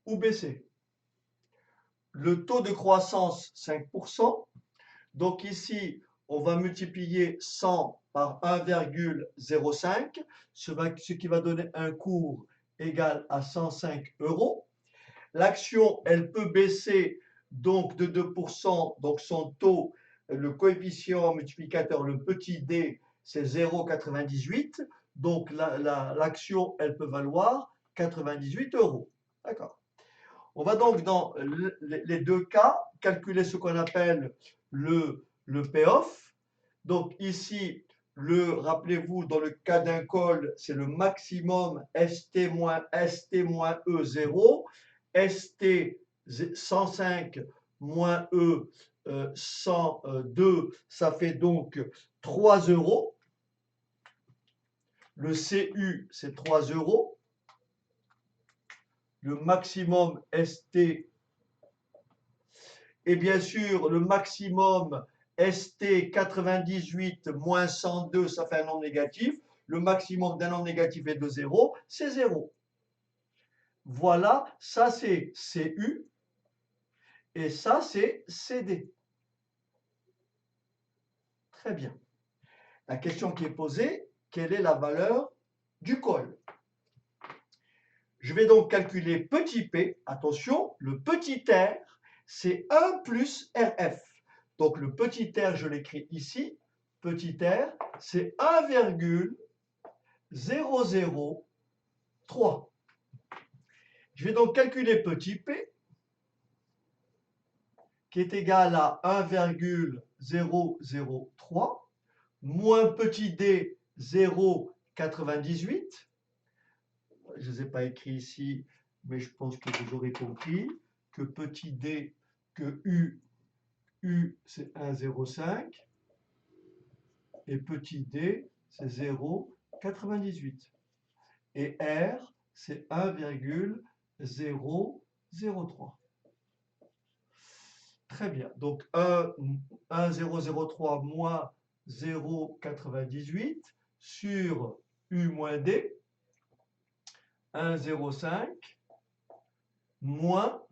ou baisser. Le taux de croissance, 5%. Donc ici, on va multiplier 100 par 1,05, ce qui va donner un cours égal à 105 euros. L'action, elle peut baisser donc de 2%, donc son taux, le coefficient multiplicateur, le petit d, c'est 0,98. Donc l'action, elle peut valoir 98 euros. D'accord. On va donc dans les deux cas calculer ce qu'on appelle le payoff. Donc ici, rappelez-vous, dans le cas d'un call, c'est le maximum ST moins E0, ST 105 moins E 102, ça fait donc 3 euros. Le CU, c'est 3 euros. Le maximum ST. Et bien sûr, le maximum ST 98 moins 102, ça fait un nombre négatif. Le maximum d'un nombre négatif est de 0, c'est 0. Voilà, ça c'est CU et ça c'est CD. Très bien. La question qui est posée, quelle est la valeur du call? Je vais donc calculer petit p. Attention, le petit r, c'est 1 plus RF. Donc le petit r, je l'écris ici. Petit r, c'est 1,003. Je vais donc calculer petit p, qui est égal à 1,003, moins petit d, 0,98. Je ne les ai pas écrits ici, mais je pense que vous aurez compris que petit d, que U c'est 1,05 et petit d c'est 0,98 et R c'est 1,003. Très bien. Donc 1,003 moins 0,98 sur U moins D, 1,05 moins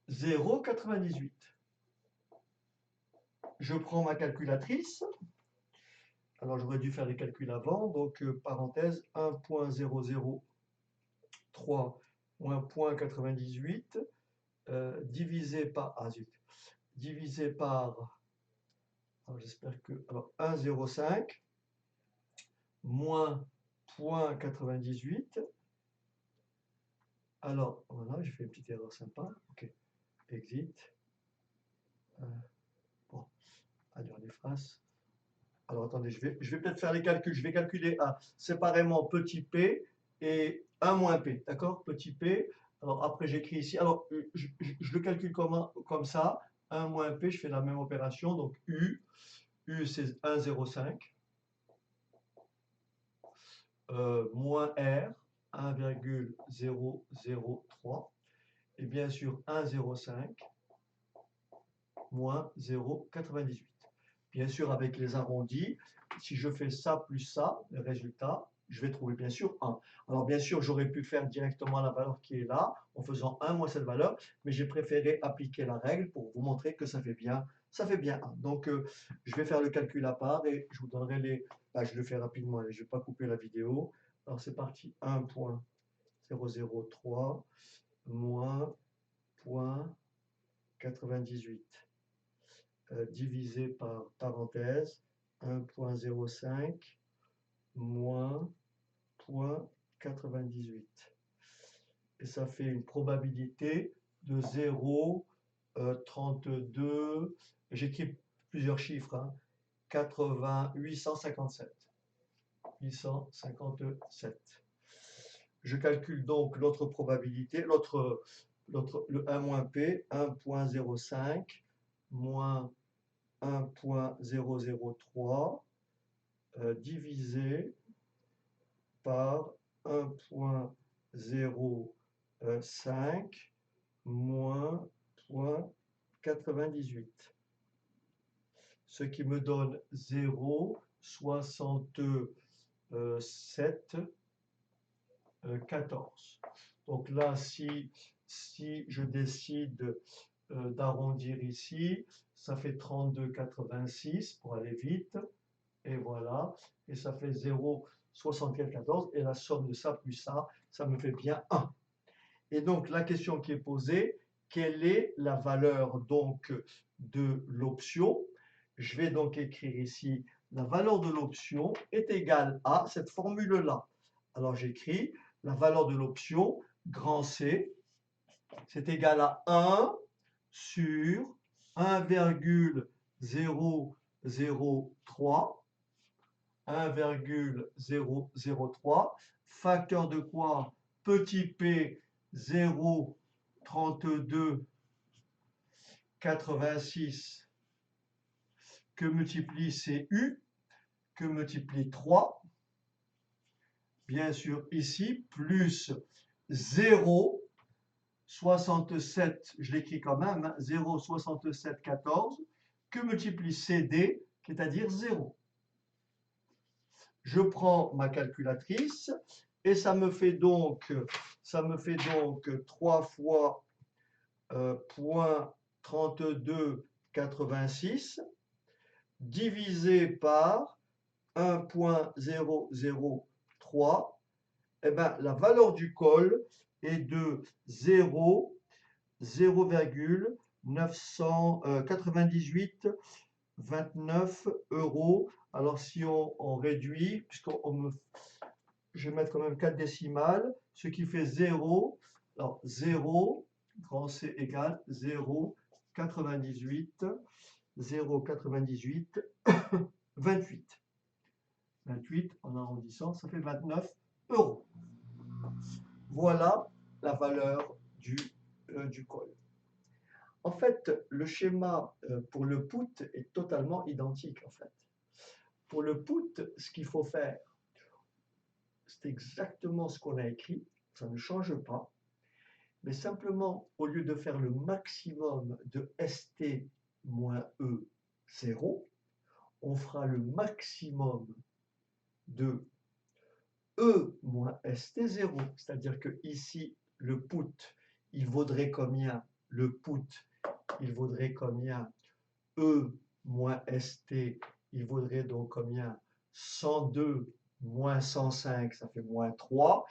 0,98. Je prends ma calculatrice. Alors j'aurais dû faire les calculs avant. Donc parenthèse 1,003 moins 0,98 divisé par, divisé par, alors j'espère que, alors 1,05 moins 0,98. Alors voilà, j'ai fait une petite erreur sympa. Ok, exit. Bon, alors les phrases. Alors attendez, je vais peut-être faire les calculs. Je vais calculer séparément petit p et 1 moins p. D'accord? Petit p. Alors après, j'écris ici. Alors je le calcule comme ça. 1 moins p, je fais la même opération. Donc U. U c'est 1,05. Moins R. 1,003. Et bien sûr 1,05 moins 0,98. Bien sûr, avec les arrondis, si je fais ça plus ça, le résultat, je vais trouver bien sûr 1. Alors bien sûr, j'aurais pu faire directement la valeur qui est là, en faisant 1 moins cette valeur, mais j'ai préféré appliquer la règle pour vous montrer que ça fait bien 1. Donc je vais faire le calcul à part et je vous donnerai les... je le fais rapidement, je ne vais pas couper la vidéo. Alors c'est parti, 1,003 moins 0,98. Divisé par parenthèse 1,05 moins 0,98. Et ça fait une probabilité de 0,32. J'écris plusieurs chiffres, hein, 857. 857. Je calcule donc l'autre probabilité, le 1 moins P, 1,05 moins 1,003 divisé par 1,05 moins 0,98. Ce qui me donne 0,6714. Donc là, si je décide d'arrondir ici, ça fait 32,86 pour aller vite. Et voilà. Et ça fait 0,74. Et la somme de ça plus ça me fait bien 1. Et donc, la question qui est posée, quelle est la valeur donc de l'option? Je vais donc écrire ici, la valeur de l'option est égale à cette formule-là. Alors, j'écris la valeur de l'option, grand C, c'est égal à 1 sur 1,003, 1,003, facteur de quoi? Petit p, 0,3286, que multiplie CU, que multiplie 3, bien sûr ici, plus 0,67, je l'écris quand même, hein, 0,6714, que multiplie CD, c'est-à-dire 0. Je prends ma calculatrice et ça me fait donc 3 fois 0,3286 divisé par 1,003. Eh ben, la valeur du col est de 0,998,29 euros. Alors si on réduit, je vais mettre quand même 4 décimales, ce qui fait 0, alors 0, grand C égale 0,98, 0,98, 28. 28 en arrondissant, ça fait 29 euros. Voilà la valeur du col. En fait, le schéma pour le put est totalement identique. En fait. Pour le put, ce qu'il faut faire, c'est exactement ce qu'on a écrit, ça ne change pas. Mais simplement, au lieu de faire le maximum de ST moins E 0, on fera le maximum de E moins ST 0. C'est-à-dire que ici, le put, il vaudrait combien? Le put, il vaudrait combien? E moins ST, il vaudrait donc combien? 102 moins 105, ça fait moins 3.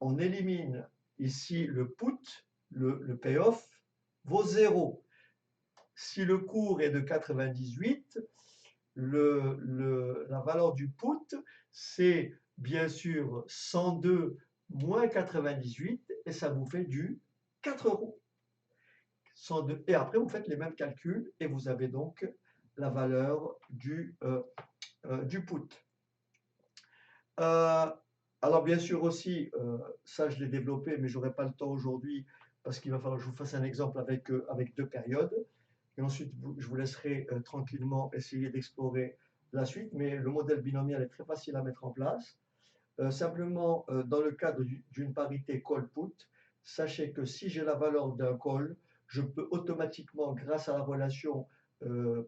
On élimine ici le put, le payoff, vaut 0. Si le cours est de 98, la valeur du put, c'est bien sûr 102 moins 98 et ça vous fait du 4 euros. 102. Et après, vous faites les mêmes calculs et vous avez donc la valeur du put. Alors bien sûr aussi, ça je l'ai développé, mais je n'aurai pas le temps aujourd'hui parce qu'il va falloir que je vous fasse un exemple avec deux périodes. Et ensuite, je vous laisserai tranquillement essayer d'explorer la suite, mais le modèle binomial est très facile à mettre en place. Simplement, dans le cadre d'une parité call-put, sachez que si j'ai la valeur d'un call, je peux automatiquement, grâce à la relation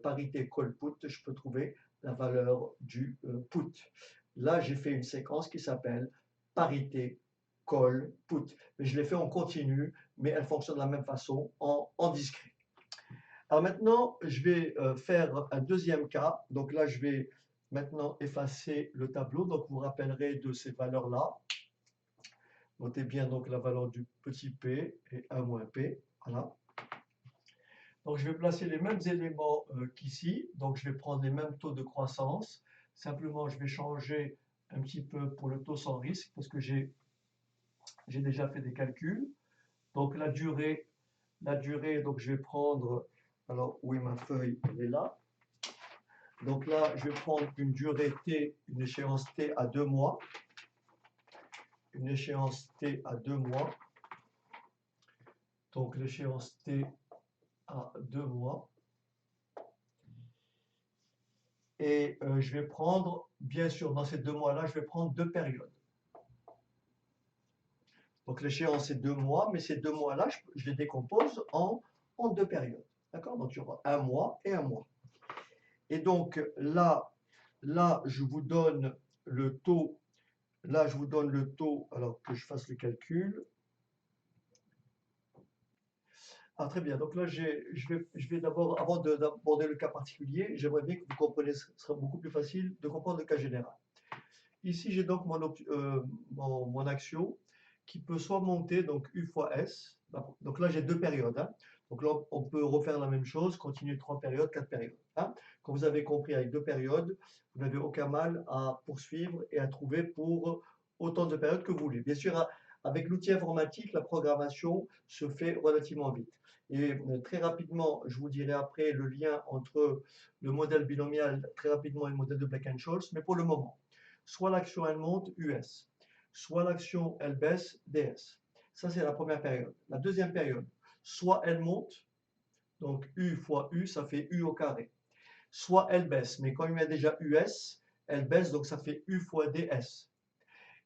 parité call-put, je peux trouver la valeur du put. Là, j'ai fait une séquence qui s'appelle parité call-put. Mais je l'ai fait en continu, mais elle fonctionne de la même façon en discret. Alors maintenant, je vais faire un deuxième cas. Donc là, je vais maintenant effacer le tableau. Donc vous rappellerez de ces valeurs-là. Notez bien donc la valeur du petit p et 1 moins p. Voilà. Donc je vais placer les mêmes éléments qu'ici. Donc je vais prendre les mêmes taux de croissance. Simplement, je vais changer un petit peu pour le taux sans risque parce que j'ai déjà fait des calculs. Donc la durée, donc je vais prendre, alors où est ma feuille? Elle est là. Donc là, je vais prendre une durée T, une échéance T à 2 mois. Une échéance T à 2 mois. Donc l'échéance T à 2 mois. Et je vais prendre, bien sûr, dans ces 2 mois-là, je vais prendre 2 périodes. Donc l'échéance est 2 mois, mais ces 2 mois-là, je les décompose en 2 périodes. D'accord? Donc il y aura 1 mois et 1 mois. Et donc là, je vous donne le taux. Là, je vous donne le taux, alors que je fasse le calcul. Ah, très bien. Donc là, je vais d'abord, avant d'aborder le cas particulier, j'aimerais bien que vous compreniez, ce sera beaucoup plus facile de comprendre le cas général. Ici, j'ai donc mon action qui peut soit monter, donc U fois S. Donc là, j'ai 2 périodes. Hein. Donc là, on peut refaire la même chose, continuer 3 périodes, 4 périodes. Hein. Comme vous avez compris, avec 2 périodes, vous n'avez aucun mal à poursuivre et à trouver pour autant de périodes que vous voulez. Bien sûr, avec l'outil informatique, la programmation se fait relativement vite. Et très rapidement, je vous dirai après le lien entre le modèle binomial très rapidement et le modèle de Black-Scholes, mais pour le moment, soit l'action elle monte, US, soit l'action elle baisse, DS. Ça, c'est la première période. La deuxième période, soit elle monte, donc U fois U, ça fait U au carré. Soit elle baisse, mais comme il y a déjà US, elle baisse, donc ça fait U fois DS.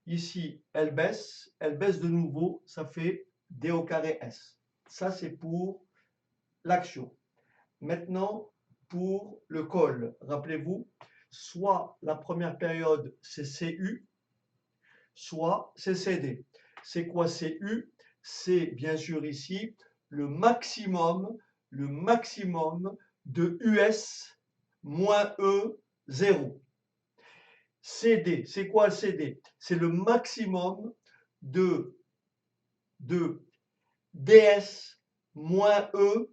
Ici, elle baisse de nouveau, ça fait D au carré S. Ça, c'est pour l'action. Maintenant, pour le call, rappelez-vous, soit la première période, c'est CU, soit c'est CD. C'est quoi CU? C'est bien sûr ici le maximum de US moins E 0. CD, c'est quoi CD? C'est le maximum de DS moins E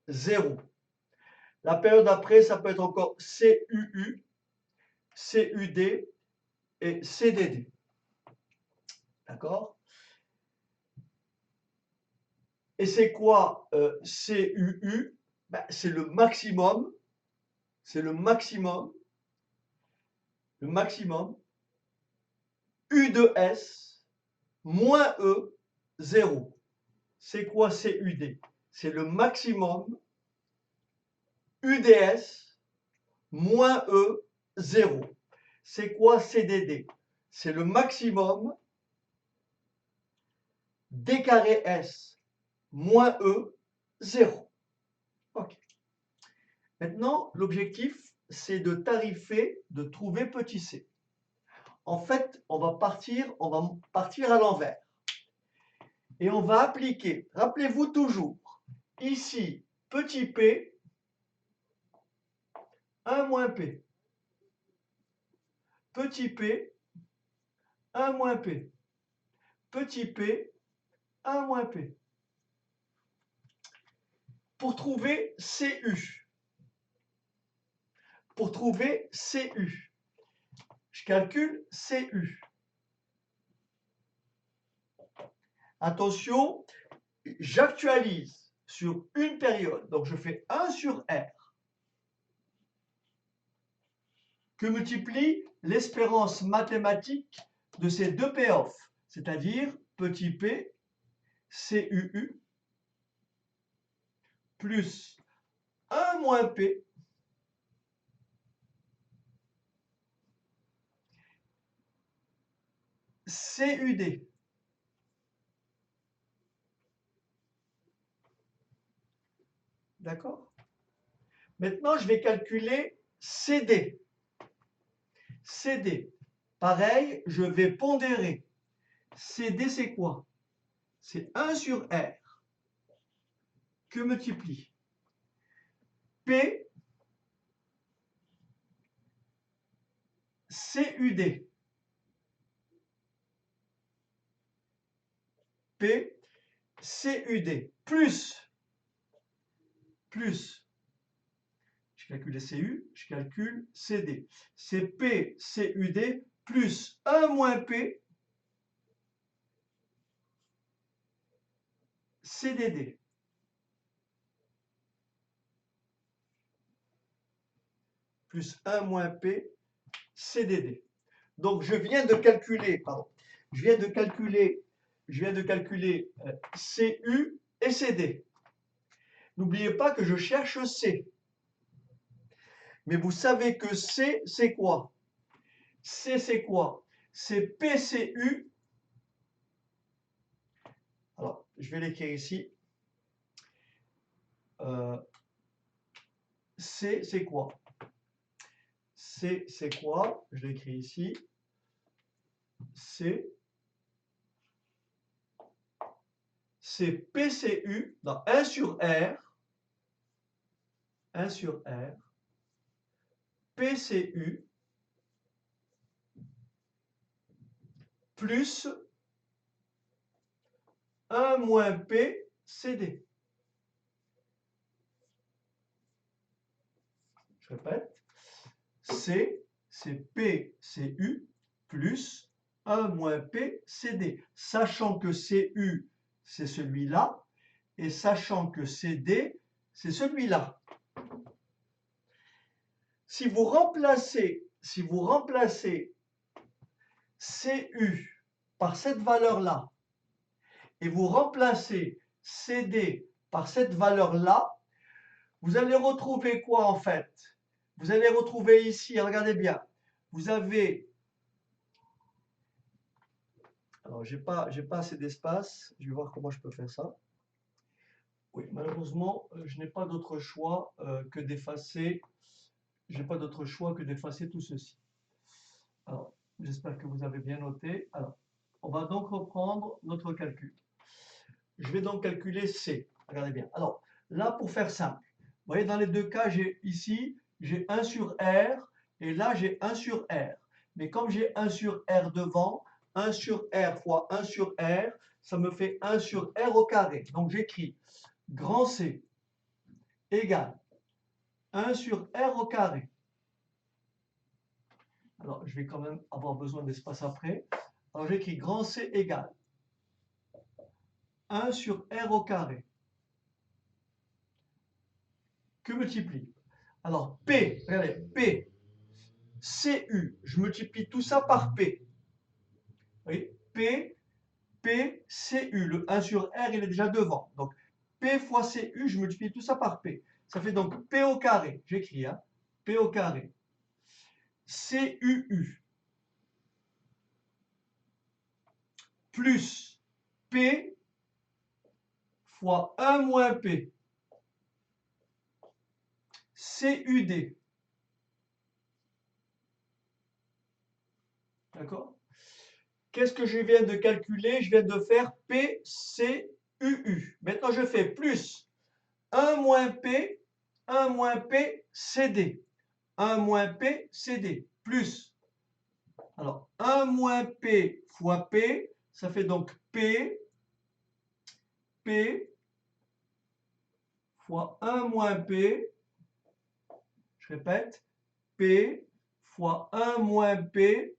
0. La période après, ça peut être encore CUU, CUD et CDD. D'accord? Et c'est quoi CUU? Ben, c'est le maximum, U de S moins E 0. C'est quoi CUD? C'est le maximum UDS moins E 0. C'est quoi CDD? C'est le maximum D carré S moins E, 0. OK. Maintenant, l'objectif, c'est de tarifer, de trouver petit c. En fait, on va partir à l'envers. Et on va appliquer, rappelez-vous toujours, ici, petit p, 1 moins p. Petit p, 1 moins p. Petit p, 1 moins p. Pour trouver CU. Pour trouver CU. Je calcule CU. Attention, j'actualise sur une période. Donc je fais 1 sur R. Que multiplie l'espérance mathématique de ces deux payoffs, c'est-à-dire petit p, CUU, plus 1 moins p, CUD. D'accord? Maintenant, je vais calculer CD. CD. Pareil, je vais pondérer. CD, c'est quoi? C'est 1 sur R. Que multiplie P, CUD. P, CUD. Plus, je calcule CU, je calcule CD. C'est P, CUD, plus 1 moins P, CDD. Plus 1 moins P, CDD. Donc je viens de calculer, CU et CD. N'oubliez pas que je cherche C. Mais vous savez que C, c'est quoi? C, c'est quoi? C'est PCU. Alors, je vais l'écrire ici. C, c'est quoi? C, c'est quoi? Je l'écris ici. C, c'est PCU dans 1 sur R. 1 sur R. PCU plus 1 moins P, CD. Je répète. C, c'est PCU plus 1 moins P, CD. Sachant que CU, c'est celui-là, et sachant que CD, c'est celui-là. Si vous remplacez CU par cette valeur-là, et vous remplacez CD par cette valeur-là, vous allez retrouver quoi en fait? Vous allez retrouver ici, regardez bien, vous avez... Alors, j'ai pas assez d'espace, je vais voir comment je peux faire ça. Oui, malheureusement, je n'ai pas d'autre choix que d'effacer. Je n'ai pas d'autre choix que d'effacer tout ceci. Alors, j'espère que vous avez bien noté. Alors, on va donc reprendre notre calcul. Je vais donc calculer C. Regardez bien. Alors, là, pour faire simple, vous voyez, dans les deux cas, j'ai 1 sur R, et là, j'ai 1 sur R. Mais comme j'ai 1 sur R devant, 1 sur R fois 1 sur R, ça me fait 1 sur R au carré. Donc, j'écris grand C égale 1 sur R au carré. Alors, je vais quand même avoir besoin d'espace après. Alors, j'écris grand C égale 1 sur R au carré. Que multiplie? Alors, P, regardez, P, CU, je multiplie tout ça par P. Vous voyez, P, CU, le 1 sur R, il est déjà devant. Donc, P fois CU, je multiplie tout ça par P. Ça fait donc P au carré, j'écris, hein, P au carré, CUU, plus P fois 1 moins P, CUD. D'accord? Qu'est-ce que je viens de calculer? Je viens de faire PCUU. Maintenant, je fais plus 1 moins P, 1 moins P, CD. 1 moins P, CD. Plus. Alors, 1 moins P fois P, ça fait donc P fois 1 moins P. Je répète. P fois 1 moins P,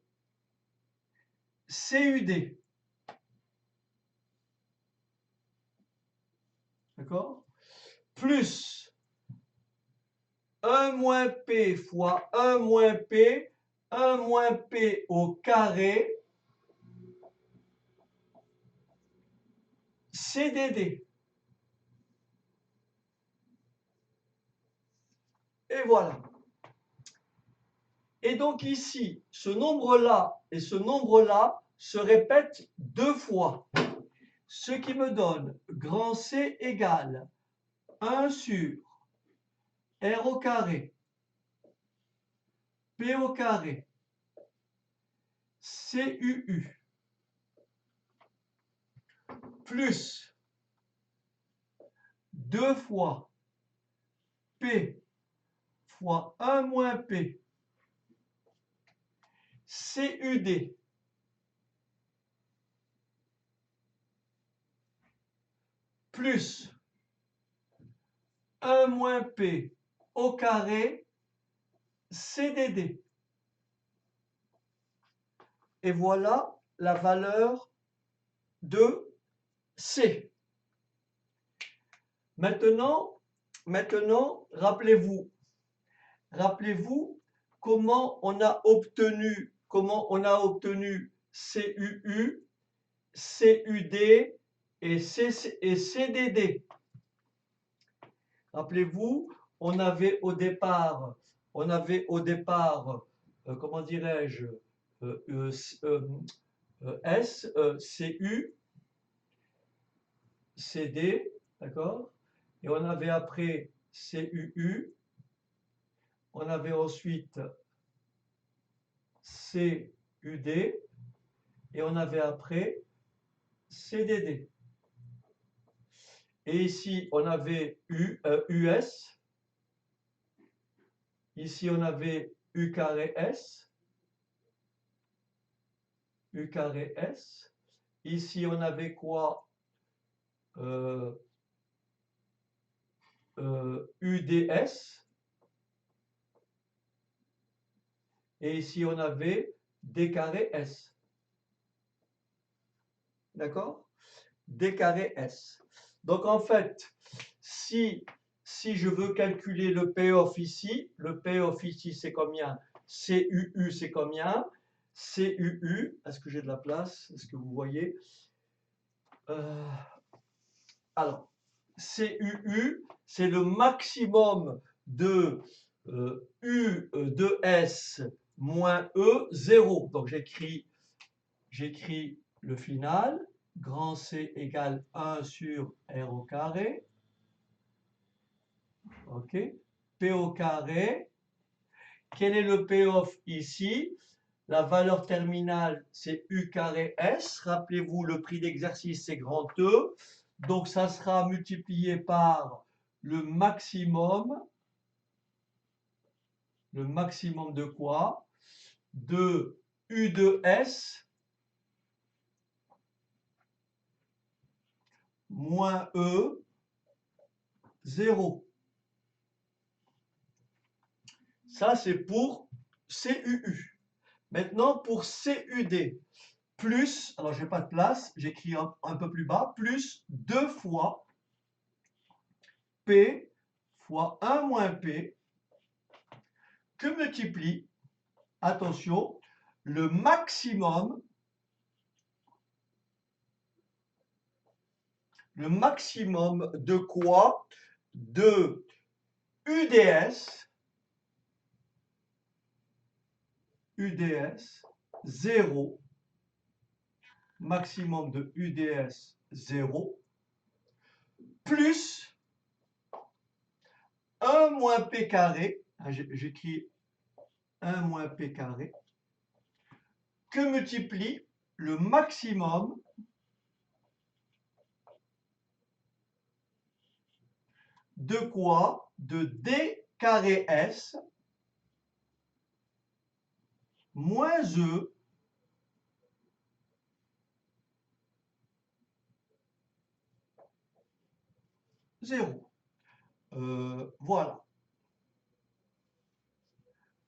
CUD. D'accord? Plus 1 moins P fois 1 moins P, 1 moins P au carré, CDD. Et voilà. Et donc ici, ce nombre-là et ce nombre-là se répètent 2 fois. Ce qui me donne grand C égale 1 sur R au carré, P au carré, CUU, plus 2 fois P fois 1 moins P, CUD, plus 1 moins P au carré, CDD. Et voilà la valeur de C. Maintenant, rappelez-vous comment on a obtenu CUU, CUD et CDD. Rappelez-vous, on avait au départ, comment dirais-je, S, CU, CD, d'accord? Et on avait après CUU, on avait ensuite CUD, et on avait après CDD. Et ici, on avait US, ici, on avait U carré S, U carré S. Ici, on avait quoi? UDS. Et ici, on avait D carré S. D'accord? D carré S. Donc, en fait, si je veux calculer le payoff ici, c'est combien? CUU, c'est combien? CUU, est-ce que j'ai de la place? Est-ce que vous voyez? Alors, CUU, c'est le maximum de U de S moins E, 0. Donc, j'écris le final. Grand C égale 1 sur R au carré. OK. P au carré. Quel est le payoff ici? La valeur terminale, c'est U carré S. Rappelez-vous, le prix d'exercice, c'est grand E. Donc, ça sera multiplié par le maximum de quoi? De U de S moins E, 0. Ça, c'est pour CUU. Maintenant, pour CUD, plus, alors je n'ai pas de place, j'écris un peu plus bas, plus 2 fois P fois 1 moins P, que multiplie, attention, le maximum de quoi? De UDS 0, maximum de UDS 0, plus 1 moins p carré, j'écris 1 moins p carré, que multiplie le maximum de quoi? De d carré s moins e zéro. Voilà.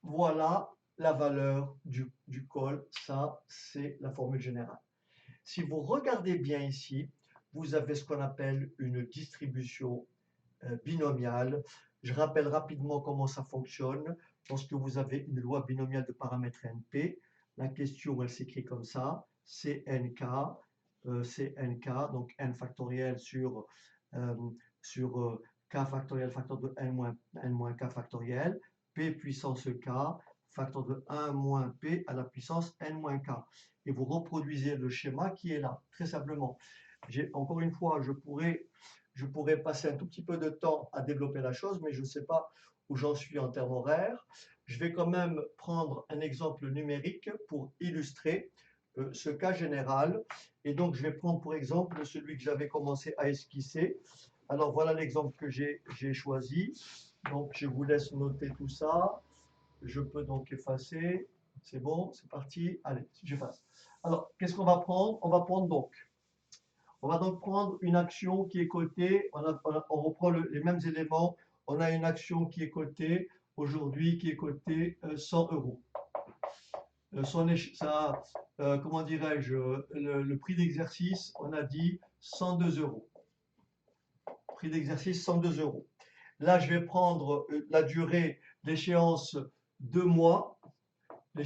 Voilà la valeur du col. Ça, c'est la formule générale. Si vous regardez bien ici, vous avez ce qu'on appelle une distribution binomiale. Je rappelle rapidement comment ça fonctionne. Lorsque vous avez une loi binomiale de paramètres NP, la question, elle s'écrit comme ça, CNK, donc n factoriel sur k factoriel facteur de n moins k factoriel, p puissance k, facteur de 1 moins p à la puissance n moins k. Et vous reproduisez le schéma qui est là, très simplement. Encore une fois, je pourrais passer un tout petit peu de temps à développer la chose, mais je ne sais pas où j'en suis en termes horaires. Je vais quand même prendre un exemple numérique pour illustrer ce cas général. Et donc, je vais prendre pour exemple celui que j'avais commencé à esquisser. Alors, voilà l'exemple que j'ai choisi. Donc, je vous laisse noter tout ça. Je peux donc effacer. C'est bon, c'est parti. Allez, j'efface. Alors, qu'est-ce qu'on va prendre? On va donc prendre une action qui est cotée, on reprend les mêmes éléments, on a une action qui est cotée aujourd'hui, qui est cotée 100 euros. Comment dirais-je, le prix d'exercice, on a dit 102 euros. Prix d'exercice 102 euros. Là, je vais prendre la durée, l'échéance 2 mois, mais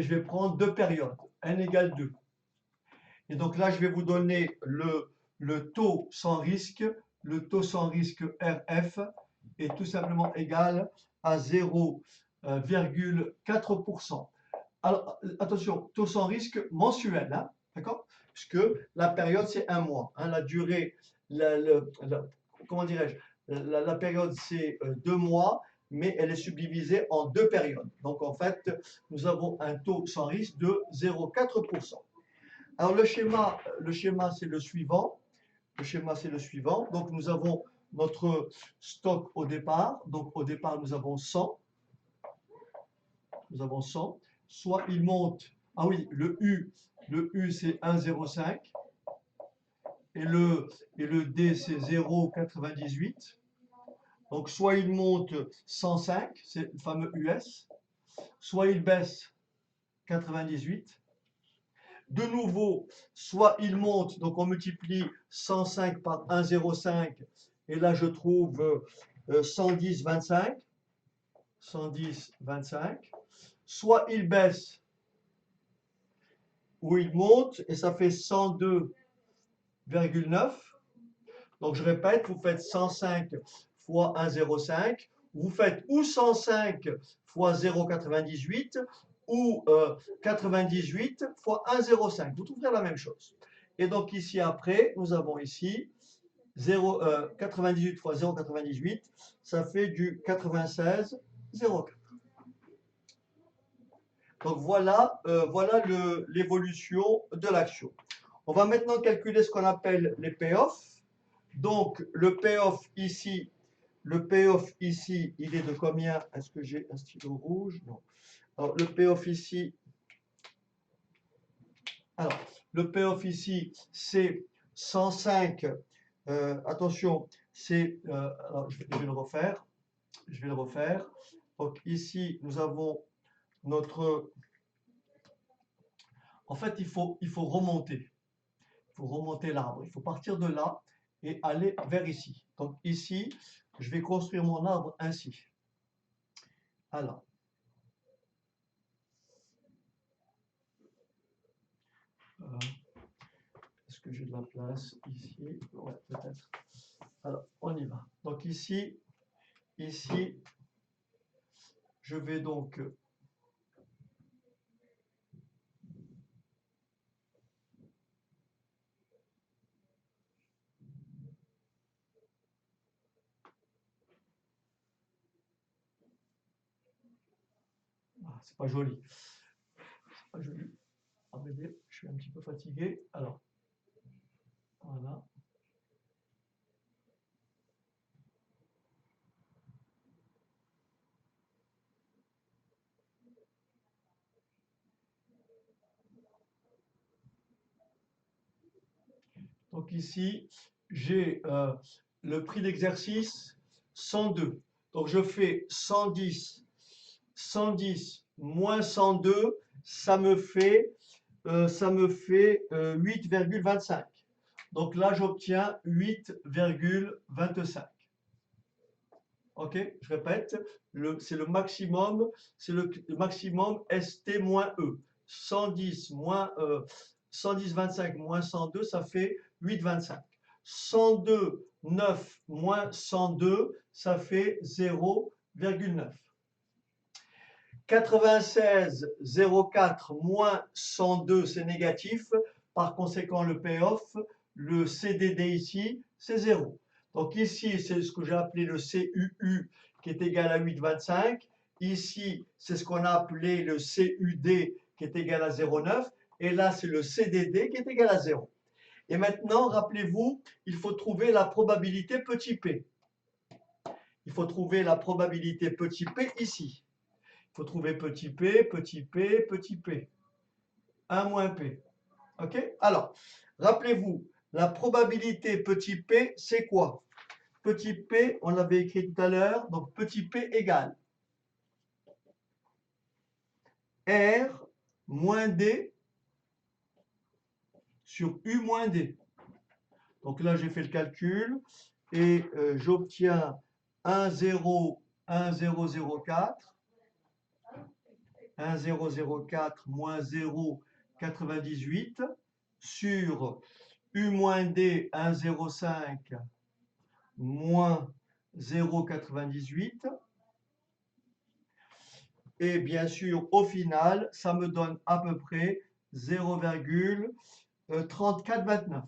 je vais prendre 2 périodes, n égale 2. Et donc là, je vais vous donner le taux sans risque. Le taux sans risque RF est tout simplement égal à 0,4%. Alors, attention, taux sans risque mensuel, hein, d'accord? Puisque la période, c'est 1 mois. Hein, la durée, comment dirais-je? La période, c'est 2 mois, mais elle est subdivisée en 2 périodes. Donc, en fait, nous avons un taux sans risque de 0,4%. Alors le schéma c'est le suivant. Donc nous avons notre stock au départ. Donc au départ nous avons 100. Soit il monte. Ah oui, le U c'est 1,05 et le D c'est 0,98. Donc soit il monte 105, c'est le fameux US, soit il baisse 98. De nouveau, soit il monte, donc on multiplie 105 par 1,05, et là je trouve 110,25, soit il baisse, ou il monte, et ça fait 102,9. Donc je répète, vous faites 105 fois 1,05, vous faites ou 105 fois 0,98, ou 98 fois 1,05. Vous trouverez la même chose. Et donc ici, après, nous avons ici 98 fois 0,98, ça fait du 96,04. Donc voilà, l'évolution de l'action. On va maintenant calculer ce qu'on appelle les payoffs. Donc le payoff ici, il est de combien? Est-ce que j'ai un stylo rouge? Non. Alors, le payoff ici, c'est 105. Attention, alors je vais le refaire. Donc ici, nous avons notre. En fait, il faut remonter. Il faut remonter l'arbre. Il faut partir de là et aller vers ici. Donc ici, je vais construire mon arbre ainsi. Alors. Est-ce que j'ai de la place ici? Ouais, peut-être. Alors, on y va. Donc ici, je vais donc c'est pas joli. C'est pas joli. Ah, bébé, je suis un petit peu fatigué. Alors, voilà. Donc ici, j'ai le prix d'exercice 102. Donc je fais 110, 110 moins 102, ça me fait 8,25. Donc là, j'obtiens 8,25. OK, je répète, c'est le maximum, c'est le maximum ST moins E. 110 moins 110,25 moins 102, ça fait 8,25. 102, 9 moins 102, ça fait 0,9. 96, 0,4 moins 102, c'est négatif. Par conséquent, le payoff, le CDD ici, c'est 0. Donc ici, c'est ce que j'ai appelé le CUU qui est égal à 8,25. Ici, c'est ce qu'on a appelé le CUD qui est égal à 0,9. Et là, c'est le CDD qui est égal à 0. Et maintenant, rappelez-vous, il faut trouver la probabilité petit p. Il faut trouver la probabilité petit p ici. Il faut trouver petit p, petit p, petit p. 1 moins p. OK? Alors, rappelez-vous, la probabilité petit p, c'est quoi? Petit p, on l'avait écrit tout à l'heure, donc petit p égale R moins D sur U moins D. Donc là, j'ai fait le calcul et j'obtiens 1,004. 1,004 moins 0,98 sur U moins D 1,05 moins 0,98. Et bien sûr, au final, ça me donne à peu près 0,3429.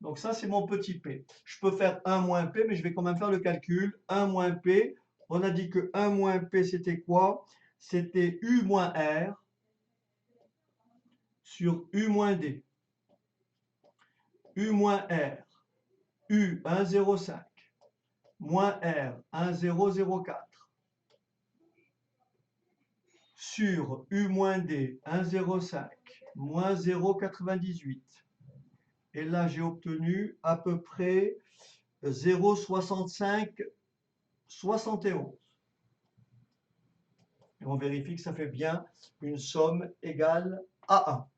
Donc ça, c'est mon petit p. Je peux faire 1 moins p, mais je vais quand même faire le calcul. 1 moins p, on a dit que 1 moins p, c'était quoi? C'était U moins R sur U moins D. U moins R, U 1,05 moins R 1,004 sur U moins D 1,05 moins 0,98. Et là, j'ai obtenu à peu près 0,6571. Et on vérifie que ça fait bien une somme égale à 1.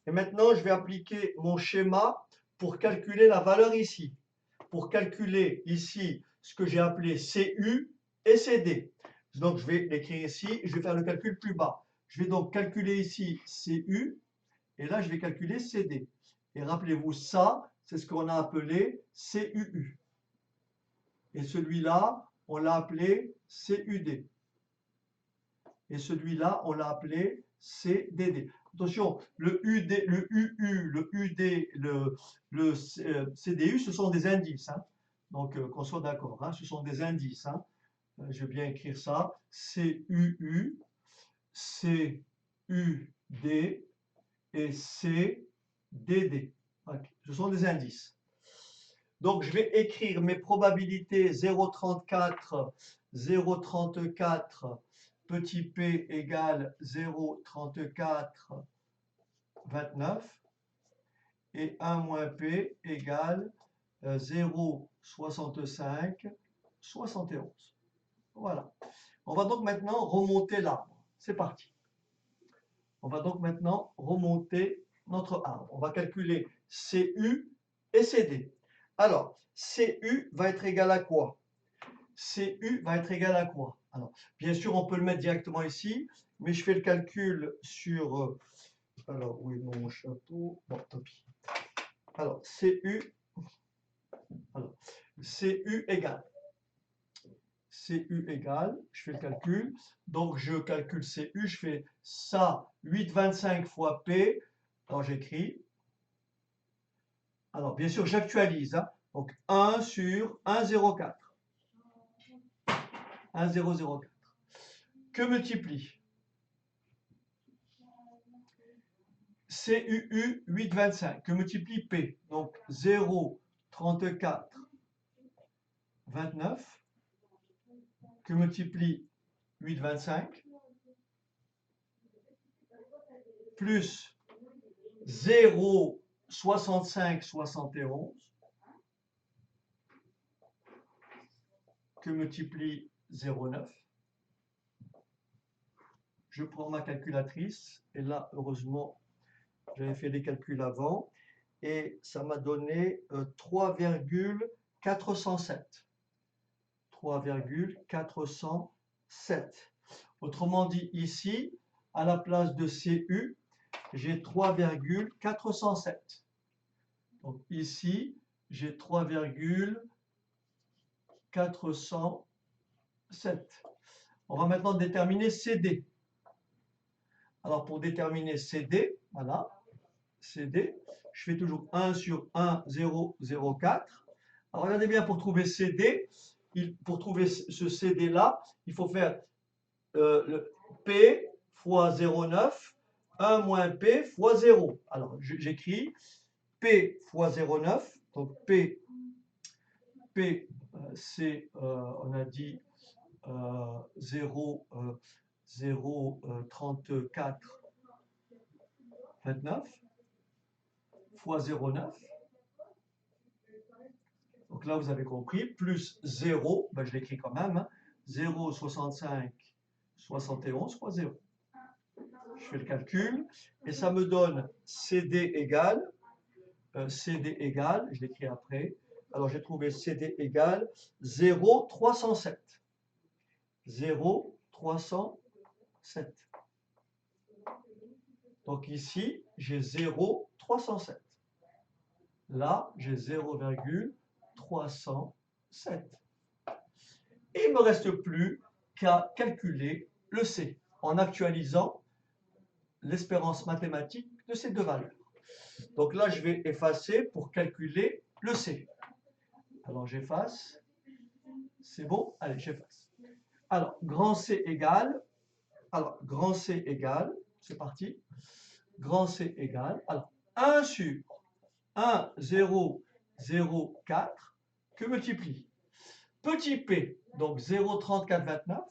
Et maintenant, je vais appliquer mon schéma pour calculer la valeur ici. Pour calculer ici ce que j'ai appelé CU et CD. Donc, je vais l'écrire ici, je vais faire le calcul plus bas. Je vais donc calculer ici CU, et là, je vais calculer CD. Et rappelez-vous, ça, c'est ce qu'on a appelé CUU. Et celui-là, on l'a appelé CUD. Et celui-là, on l'a appelé CDD. Attention, le UD, le UU, le UD, le CDU, ce sont des indices. Hein. Donc, qu'on soit d'accord, hein, ce sont des indices. Hein. Je vais bien écrire ça. CUU, CUD et CDD. Okay. Ce sont des indices. Donc, je vais écrire mes probabilités 0,34, 0,34, petit p égale 0,34, 29, et 1 moins p égale 0,65, 71. Voilà. On va donc maintenant remonter l'arbre. C'est parti. On va donc maintenant remonter notre arbre. On va calculer CU et CD. Alors, CU va être égal à quoi? CU va être égal à quoi? Alors, bien sûr, on peut le mettre directement ici, mais je fais le calcul sur... alors, où est mon chapeau? Bon, tant pis. Alors, CU égale. CU égale, je fais le calcul. Donc, je calcule CU, je fais ça, 8,25 fois P. Alors, j'écris. Alors, bien sûr, j'actualise. Hein. Donc, 1 sur 1,04. 1,004. que multiplie CUU 8,25, que multiplie P. Donc 0,34, 29, que multiplie 8,25, plus 0,65, 71, que multiplie 0,9. Je prends ma calculatrice, et là, heureusement, j'avais fait les calculs avant, et ça m'a donné 3,407. 3,407. Autrement dit, ici, à la place de CU, j'ai 3,407. Donc ici, j'ai 3,407. On va maintenant déterminer CD. Alors pour déterminer CD, voilà, CD, je fais toujours 1 sur 1, 0, 0, 4. Alors regardez bien, pour trouver CD, pour trouver ce CD-là, il faut faire le P fois 0,9, 1 moins P fois 0. Alors j'écris P fois 0,9, donc P c'est, on a dit 0,34, 29 fois 0,9. Donc là, vous avez compris, plus 0, ben je l'écris quand même, hein, 0,65, 71 fois 0. Je fais le calcul, et ça me donne CD égale, je l'écris après, alors j'ai trouvé CD égale 0,307. 0,307. Donc ici, j'ai 0,307. Là, j'ai 0,307. Et il ne me reste plus qu'à calculer le C en actualisant l'espérance mathématique de ces deux valeurs. Donc là, je vais effacer pour calculer le C. Alors j'efface. C'est bon? Allez, j'efface. Alors, grand C égale. Alors, grand C égale. C'est parti. Grand C égale. Alors, 1 sur 1, 0, 0, 4, que multiplie petit p, donc 0,3429,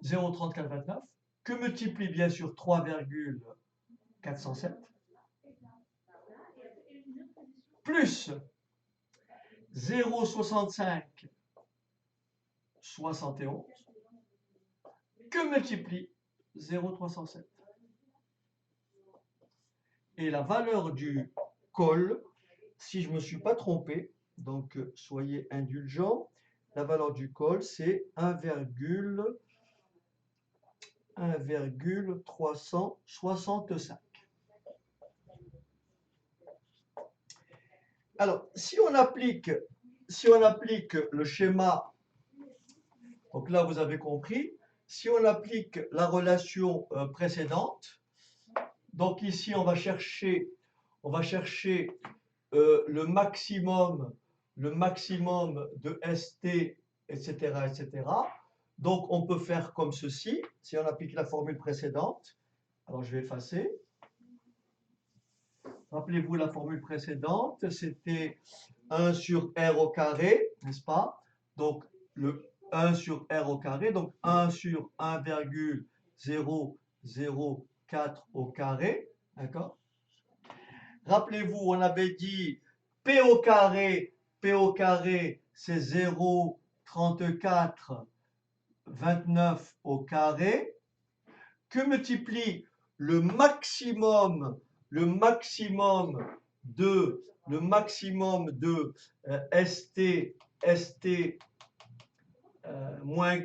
0,3429, que multiplie bien sûr 3,407, plus 0,65, 71, que multiplie 0,307. Et la valeur du col, si je ne me suis pas trompé, donc soyez indulgents, la valeur du col, c'est 1,365. Alors, si on applique le schéma, donc là vous avez compris, si on applique la relation précédente, donc ici on va chercher le maximum de ST, etc., etc. Donc on peut faire comme ceci, si on applique la formule précédente. Alors je vais effacer. Rappelez-vous la formule précédente, c'était 1 sur R au carré, n'est-ce pas? Donc le 1 sur R au carré, donc 1 sur 1,004 au carré, d'accord? Rappelez-vous, on avait dit P au carré, c'est 0,34, 29 au carré, que multiplie le maximum de ST moins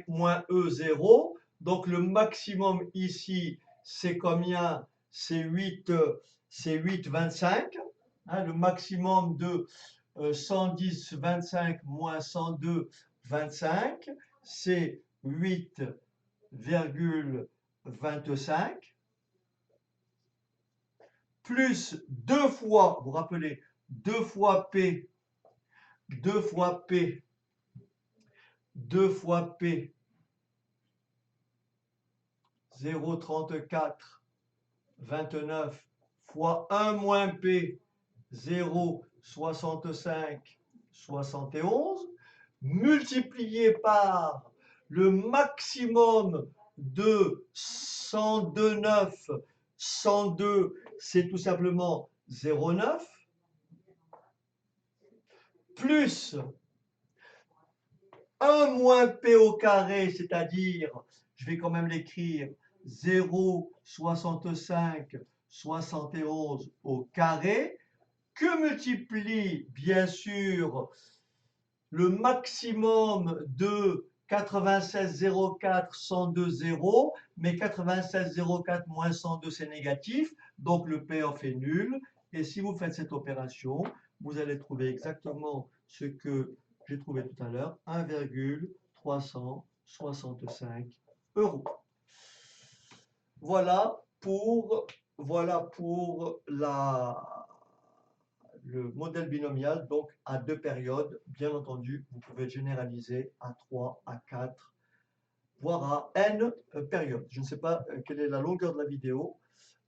E0. Donc le maximum ici, c'est combien? C'est 8,25. Hein, le maximum de 110,25 moins 102,25, c'est 8,25. Plus 2 fois, vous vous rappelez, 2 fois P 2 fois P, 0,34, 29, fois 1 moins P, 0,65, 71, multiplié par le maximum de 102,9, 102, c'est tout simplement 0,9, plus 1 moins P au carré, c'est-à-dire, je vais quand même l'écrire, 0,65, 71 au carré, que multiplie bien sûr le maximum de 96,04, 102,0, mais 96,04 moins 102 c'est négatif, donc le payoff est nul. Et si vous faites cette opération, vous allez trouver exactement ce que j'ai trouvé tout à l'heure, 1,365 euros. Voilà pour, voilà pour le modèle binomial, donc à 2 périodes. Bien entendu, vous pouvez généraliser à 3, à 4, voire à n périodes. Je ne sais pas quelle est la longueur de la vidéo.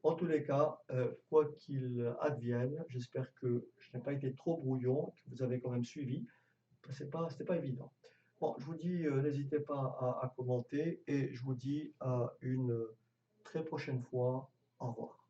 En tous les cas, quoi qu'il advienne, j'espère que je n'ai pas été trop brouillon, que vous avez quand même suivi. C'était pas évident. Bon, je vous dis, n'hésitez pas à commenter et je vous dis à une très prochaine fois. Au revoir.